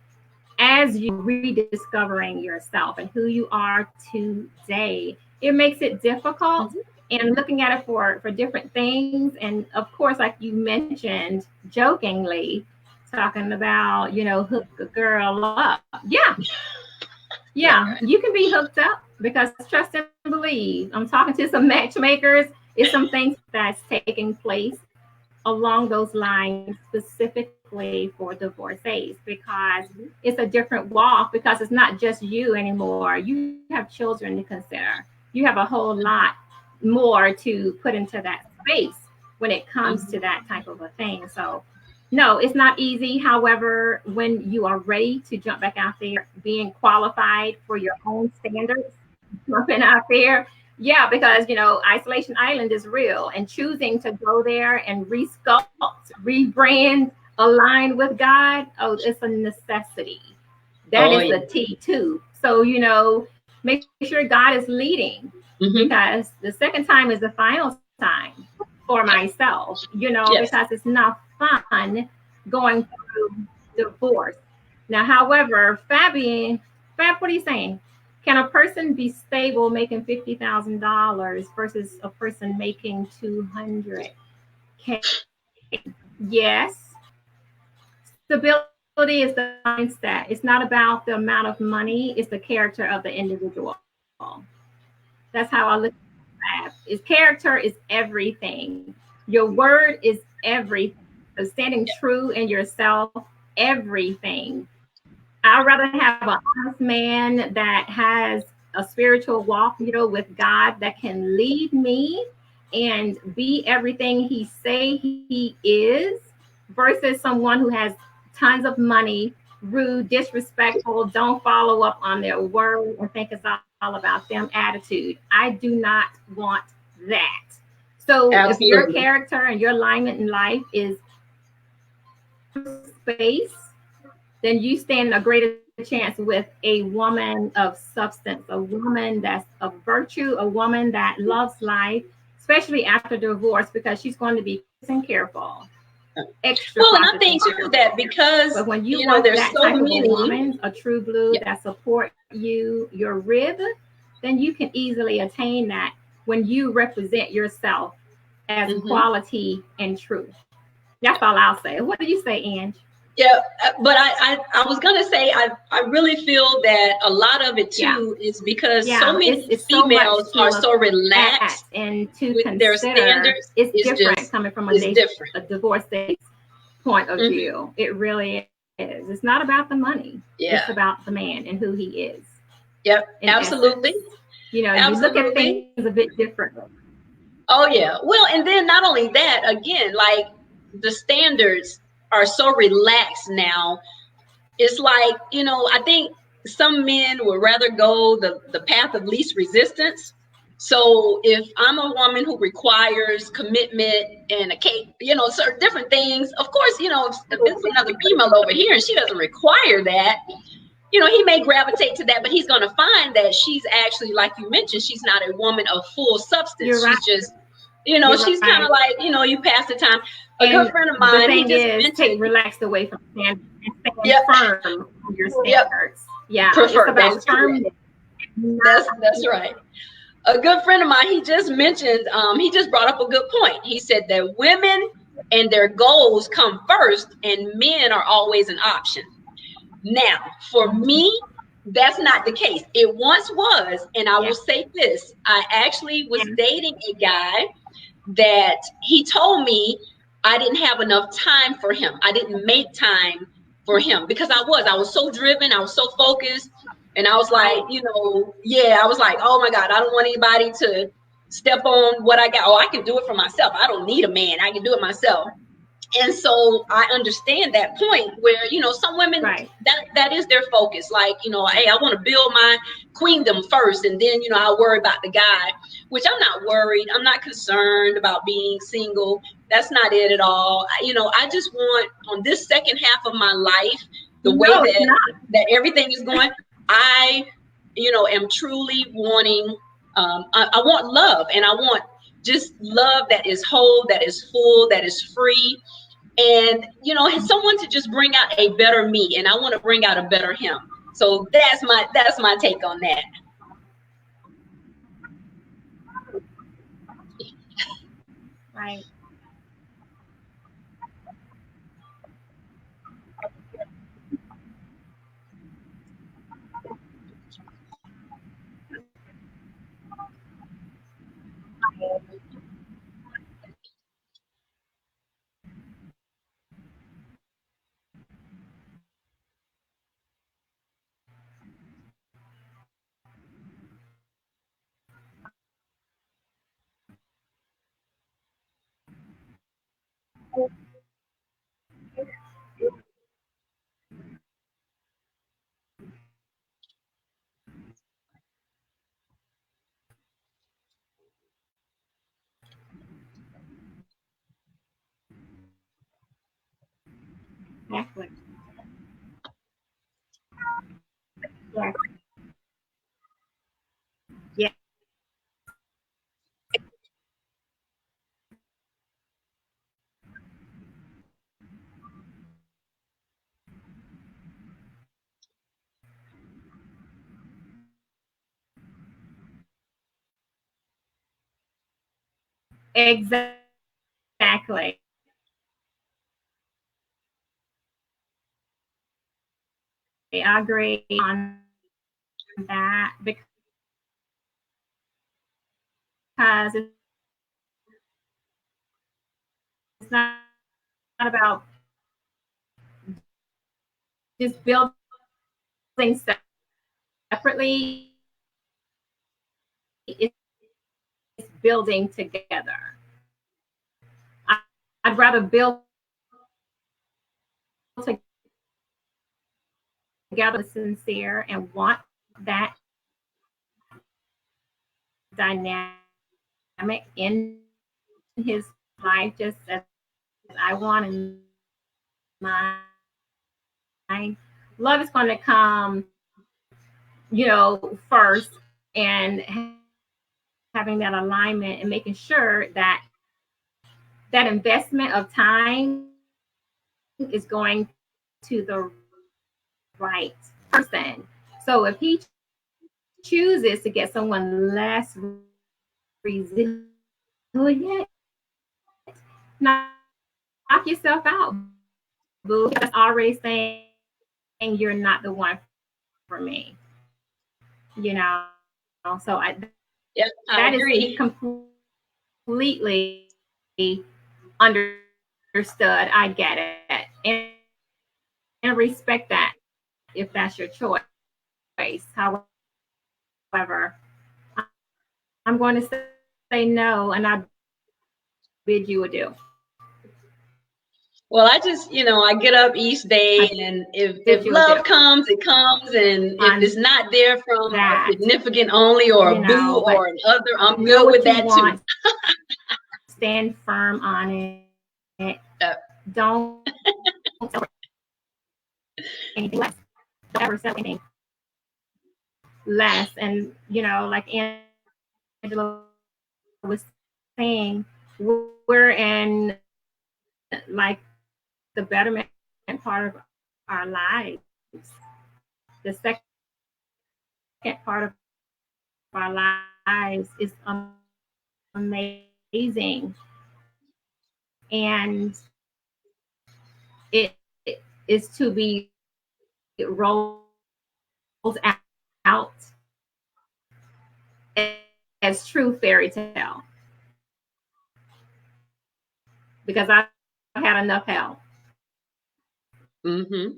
Speaker 1: as you rediscovering yourself and who you are today. It makes it difficult and looking at it for different things. And of course, like you mentioned jokingly, talking about, hook a girl up. Yeah, yeah, you can be hooked up because trust and believe. I'm talking to some matchmakers. It's some things that's taking place along those lines specifically for divorcees because it's a different walk because it's not just you anymore. You have children to consider. You have a whole lot more to put into that space when it comes to that type of a thing. So no, it's not easy. However, when you are ready to jump back out there, being qualified for your own standards, jumping out there, yeah, because Isolation Island is real, and choosing to go there and resculpt, rebrand, align with God, oh, it's a necessity. That is the T too. So make sure God is leading because the second time is the final time for myself. Because it's not fun going through divorce. Now, however, Fab, what are you saying? Can a person be stable making $50,000 versus a person making 200K? Yes. Stability is the mindset. It's not about the amount of money, it's the character of the individual. That's how I look at that. Is character is everything. Your word is everything. So standing true in yourself, everything. I'd rather have an honest man that has a spiritual walk, with God that can lead me and be everything he say he is versus someone who has tons of money, rude, disrespectful, don't follow up on their word and think it's all about them attitude. I do not want that. So if your character and your alignment in life is space, then you stand a greater chance with a woman of substance, a woman that's of virtue, a woman that loves life, especially after divorce, because she's going to be careful. Extra
Speaker 2: well, and I think too that because
Speaker 1: but when you want
Speaker 2: there's
Speaker 1: that
Speaker 2: so
Speaker 1: type
Speaker 2: many
Speaker 1: of a woman, a true blue that support you, your rib, then you can easily attain that when you represent yourself as quality and truth. That's all I'll say. What do you say, Ange?
Speaker 2: Yeah, but I was gonna say I really feel that a lot of it too is because so many females are so relaxed
Speaker 1: and to
Speaker 2: with
Speaker 1: consider
Speaker 2: their standards.
Speaker 1: It's different coming from a divorced point of view. It really is. It's not about the money.
Speaker 2: Yeah.
Speaker 1: It's about the man and who he is.
Speaker 2: Yep, absolutely.
Speaker 1: Essence. You look at things a bit differently.
Speaker 2: Oh yeah. Well, and then not only that, again, like the standards are so relaxed now. It's like, I think some men would rather go the path of least resistance So if I'm a woman who requires commitment and a cake, certain different things, of course, if it's another female over here and she doesn't require that, he may gravitate to that, but he's going to find that she's actually, like you mentioned, she's not a woman of full substance.
Speaker 1: You're right.
Speaker 2: She's just,
Speaker 1: You're
Speaker 2: she's kind of
Speaker 1: right.
Speaker 2: like, you pass the time. A
Speaker 1: And
Speaker 2: good friend of
Speaker 1: the
Speaker 2: mine, he
Speaker 1: thing
Speaker 2: just
Speaker 1: is, take
Speaker 2: mentioned,
Speaker 1: relaxed away from standards and stand
Speaker 2: yep,
Speaker 1: firm on your
Speaker 2: yep,
Speaker 1: standards. Yeah, it's
Speaker 2: prefer.
Speaker 1: about
Speaker 2: That's correct.
Speaker 1: firmness.
Speaker 2: That's right. A good friend of mine, he just mentioned, he just brought up a good point. He said that women and their goals come first, and men are always an option. Now, for me, that's not the case. It once was, and I
Speaker 1: Yeah,
Speaker 2: will say this: I actually was
Speaker 1: yeah,
Speaker 2: dating a guy that he told me I didn't have enough time for him. I didn't make time for him because I was so driven, I was so focused, and I was like,
Speaker 1: right.
Speaker 2: yeah, I was like, oh my God, I don't want anybody to step on what I got. Oh, I can do it for myself. I don't need a man. I can do it myself. And so I understand that point where, some women,
Speaker 1: Right.
Speaker 2: that is their focus. Like, hey, I want to build my queendom first, and then, I'll worry about the guy, which I'm not worried. I'm not concerned about being single. That's not it at all. I just want, on this second half of my life, the way
Speaker 1: No, it's not.
Speaker 2: that everything is going, I, am truly wanting, I want love, and I want just love that is whole, that is full, that is free, and someone to just bring out a better me, and I want to bring out a better him. So that's my take on that.
Speaker 1: Right. Exactly. Yeah. Yeah. Exactly. I agree on that because it's not about just building separately. It's building together. I'd rather build together sincere and want that dynamic in his life just as I want in mine. Love is going to come, first, and having that alignment and making sure that that investment of time is going to the right person. So if he chooses to get someone less resilient, knock yourself out, boo. That's already saying you're not the one for me. You know, so
Speaker 2: Yep, I
Speaker 1: that is
Speaker 2: agree.
Speaker 1: completely understood. I get it, and respect that if that's your choice. However, I'm going to say no, and I bid you adieu.
Speaker 2: Well, I just, I get up each day,
Speaker 1: I
Speaker 2: and if
Speaker 1: bid you
Speaker 2: love
Speaker 1: adieu
Speaker 2: comes, it comes. And if
Speaker 1: on
Speaker 2: it's not there from a
Speaker 1: that,
Speaker 2: significant only or a boo
Speaker 1: but
Speaker 2: or an other, I'm
Speaker 1: know
Speaker 2: good with
Speaker 1: what you
Speaker 2: that too.
Speaker 1: want, stand firm on it.
Speaker 2: Uh,
Speaker 1: Don't anything less. Don't ever sell anything less. And like Angela was saying, we're in like the betterment part of our lives. The second part of our lives is amazing, and it is to be rolled out as true fairy tale, because I've had enough hell.
Speaker 2: mm-hmm.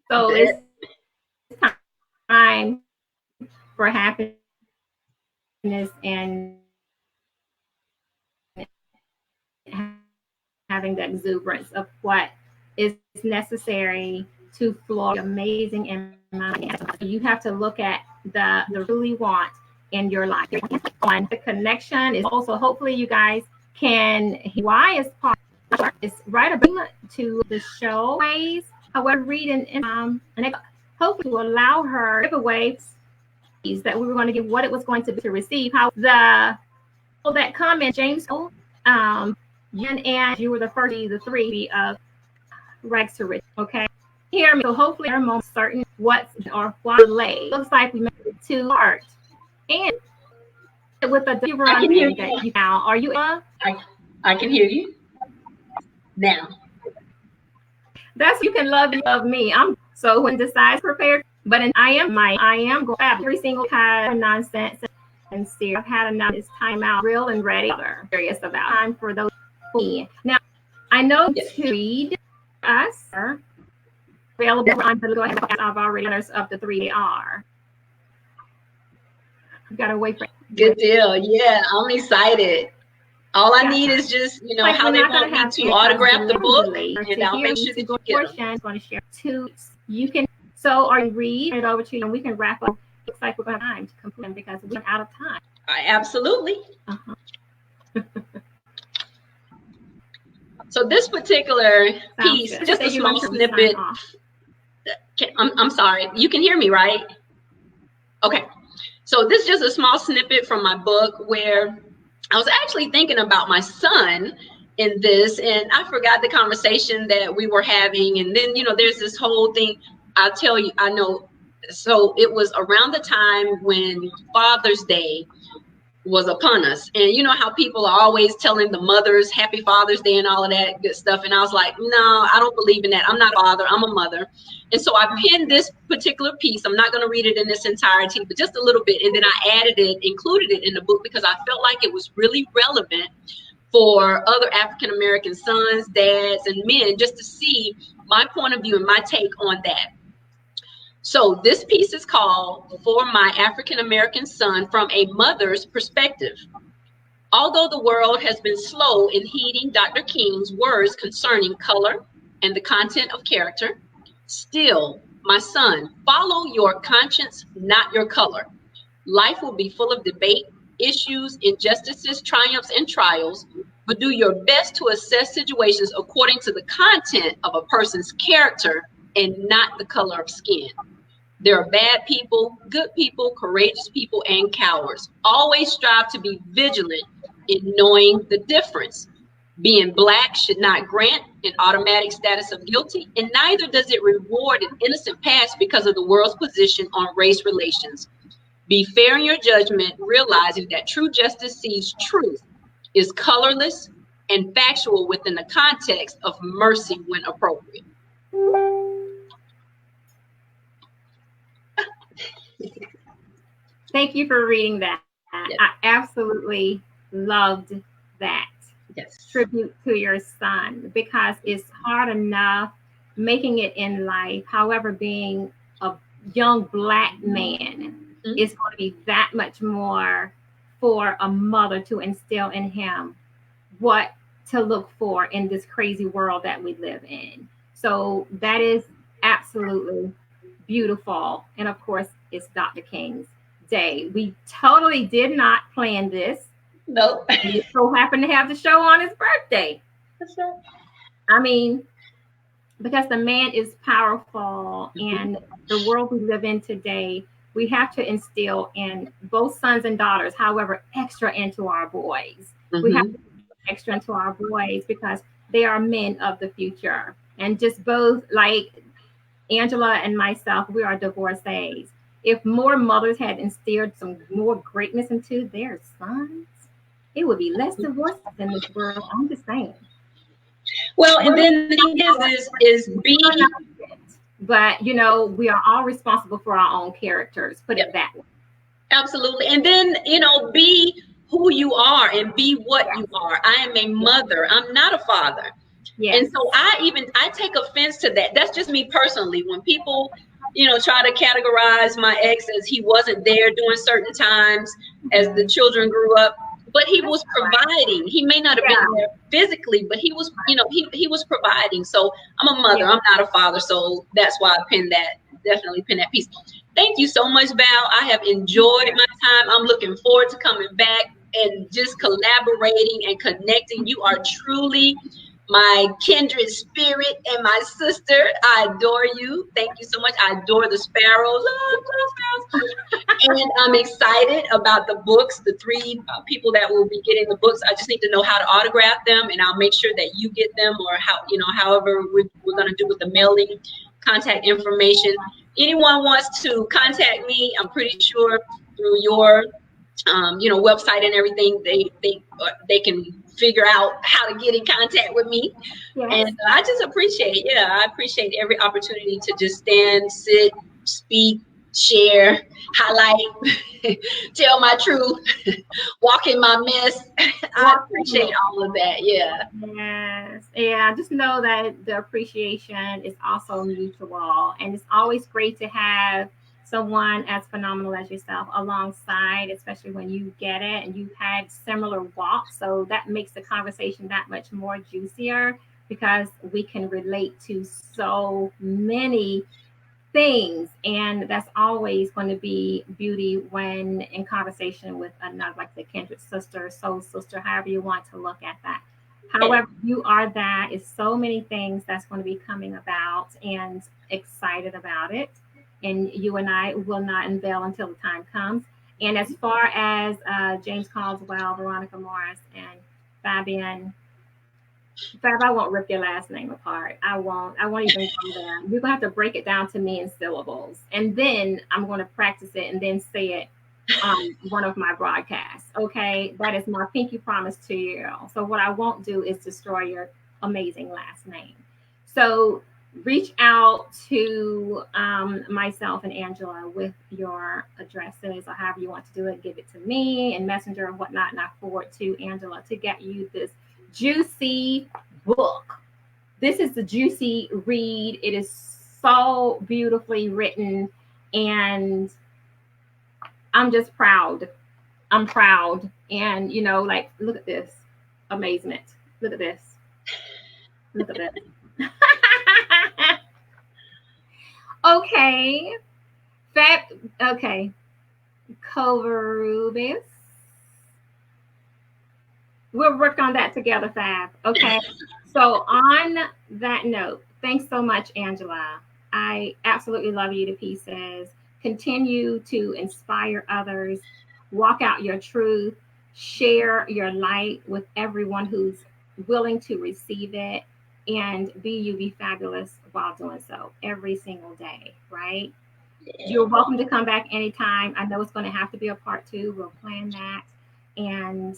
Speaker 1: So it's
Speaker 2: That,
Speaker 1: time for happiness and having the exuberance of what is necessary to flourish amazing and you have to look at the really want in your life. On the connection is also, hopefully you guys can why is part is right about to the show ways. However, reading and hopefully to allow her giveaways that we were going to give, what it was going to be to receive, how the that comment, James, and you were the first, the three of rags to riches. Okay, hear me. So hopefully, our most certain what's or what lay looks like we made it to heart, and with the
Speaker 2: I can hear
Speaker 1: run that
Speaker 2: you.
Speaker 1: you now are you.
Speaker 2: I can hear you now.
Speaker 1: That's you can love me. I'm so when decides prepared, but I am going to have every single kind of nonsense and see. I've had enough. It's time out, real and ready. Curious about time for those. Now, I know
Speaker 2: Yes.
Speaker 1: to read us available. I'm going to go ahead. I've already learned of the 3 are. I've got to wait for.
Speaker 2: Good deal. Yeah, I'm excited. All I need is just,
Speaker 1: like
Speaker 2: how they want me to autograph the book, and I'll make sure that you get them.
Speaker 1: I'm going to share 2. You can. So, are you read it over to you, and we can wrap up. Looks like we're going to have time to complete them because we're out of time.
Speaker 2: Absolutely. So this particular piece, just a small snippet. I'm sorry. You can hear me, right? Okay. So this is just a small snippet from my book where I was actually thinking about my son in this, and I forgot the conversation that we were having. And then, there's this whole thing. I'll tell you, I know. So it was around the time when Father's Day was upon us. And you know how people are always telling the mothers Happy Father's Day and all of that good stuff. And I was like, no, I don't believe in that. I'm not a father, I'm a mother. And so I penned this particular piece. I'm not going to read it in its entirety, but just a little bit. And then I included it in the book because I felt like it was really relevant for other African American sons, dads, and men, just to see my point of view and my take on that. So this piece is called For My African American Son from a Mother's Perspective. Although the world has been slow in heeding Dr. King's words concerning color and the content of character, still, my son, follow your conscience, not your color. Life will be full of debate, issues, injustices, triumphs, and trials, but do your best to assess situations according to the content of a person's character and not the color of skin. There are bad people, good people, courageous people, and cowards. Always strive to be vigilant in knowing the difference. Being Black should not grant an automatic status of guilty, and neither does it reward an innocent past because of the world's position on race relations. Be fair in your judgment, realizing that true justice sees truth, is colorless, and factual within the context of mercy when appropriate.
Speaker 1: Thank you for reading that. Yes. I absolutely loved that.
Speaker 2: Yes.
Speaker 1: Tribute to your son, because it's hard enough making it in life. However, being a young Black man is going to be that much more for a mother to instill in him what to look for in this crazy world that we live in. So that is absolutely beautiful. And of course, it's Dr. King's day. We totally did not plan this.
Speaker 2: Nope.
Speaker 1: We so happened to have the show on his birthday.
Speaker 2: That's right.
Speaker 1: I mean, because the man is powerful, and the world we live in today, we have to instill in both sons and daughters, however, extra into our boys. We have to extra into our boys because they are men of the future. And just both, like Angela and myself, we are divorcees. If more mothers had instilled some more greatness into their sons, it would be less divorces in this world. I'm just saying.
Speaker 2: Well, and then the thing is be,
Speaker 1: but you know, we are all responsible for our own characters. Put it that way.
Speaker 2: Absolutely. And then, you know, be who you are and be what you are. I am a mother. I'm not a father. Yes. And so I take offense to that. That's just me personally. When people, you know, try to categorize my ex as he wasn't there during certain times as the children grew up, but he was providing. He may not have been there physically, but he was, you know, he was providing. So I'm a mother. I'm not a father. So that's why I definitely pin that piece. Thank you so much, Val. I have enjoyed my time. I'm looking forward to coming back and just collaborating and connecting. You are truly my kindred spirit and my sister. I adore you. Thank you so much. I adore the Sparrows. And I'm excited about the books, the 3 people that will be getting the books. I just need to know how to autograph them, and I'll make sure that you get them, or however we're going to do with the mailing, contact information. Anyone wants to contact me, I'm pretty sure through your website and everything, they can figure out how to get in contact with me. Yes. And I just appreciate every opportunity to just stand, sit, speak, share, highlight, tell my truth, walk in my mess. I appreciate all of that.
Speaker 1: Yeah, just know that the appreciation is also mutual, and it's always great to have someone as phenomenal as yourself alongside, especially when you get it and you've had similar walks. So that makes the conversation that much more juicier, because we can relate to so many things. And that's always going to be beauty when in conversation with another, like the kindred sister, soul sister, however you want to look at that. However, you are that is so many things that's going to be coming about, and excited about it. And you and I will not unveil until the time comes. And as far as James Caldwell, Veronica Morris, and Fabian, Fab, I won't rip your last name apart. I won't even go there. You're gonna have to break it down to me in syllables, and then I'm going to practice it and then say it on one of my broadcasts. Okay, that is my pinky promise to you. So what I won't do is destroy your amazing last name. So reach out to myself and Angela with your addresses, or however you want to do it. Give it to me and Messenger and whatnot, and I forward to Angela to get you this juicy book. This is the juicy read. It is so beautifully written, and I'm just proud. I'm proud. And like, look at this amazement. Look at this. Look at this. Okay. Okay. Covarubis. We'll work on that together, Fab. Okay. So on that note, thanks so much, Angela. I absolutely love you to pieces. Continue to inspire others. Walk out your truth. Share your light with everyone who's willing to receive it. And be fabulous while doing so every single day, right? Yeah. You're welcome to come back anytime. I know it's going to have to be a part 2. We'll plan that. And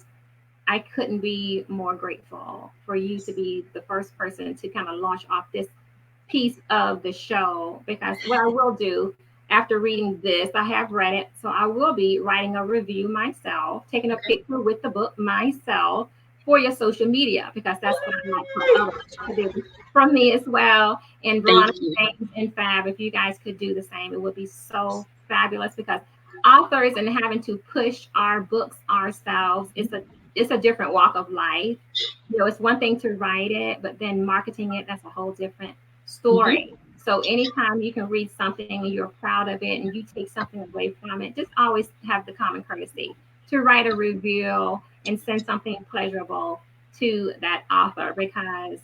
Speaker 1: I couldn't be more grateful for you to be the first person to kind of launch off this piece of the show, because what I will do after reading this, I have read it, so I will be writing a review myself, taking a picture with the book myself for your social media, because that's what I like to do from me as well. And Veronica and Fab, if you guys could do the same, it would be so fabulous, because authors and having to push our books ourselves, it's it's a different walk of life. You know, it's one thing to write it, but then marketing it, that's a whole different story.
Speaker 2: Mm-hmm.
Speaker 1: So anytime you can read something and you're proud of it and you take something away from it, just always have the common courtesy to write a review and send something pleasurable to that author, because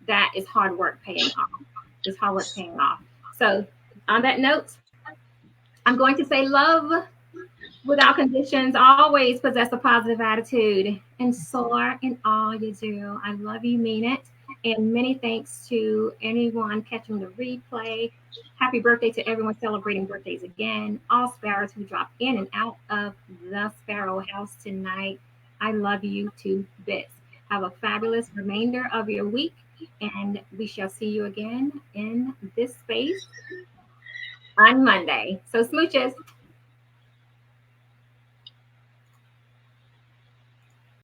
Speaker 1: that is hard work paying off. It's hard work paying off. So on that note, I'm going to say love without conditions. Always possess a positive attitude and soar in all you do. I love you, mean it. And many thanks to anyone catching the replay. Happy birthday to everyone celebrating birthdays again. All sparrows who drop in and out of the Sparrow House tonight. I love you to bits. Have a fabulous remainder of your week, and we shall see you again in this space on Monday. So, smooches.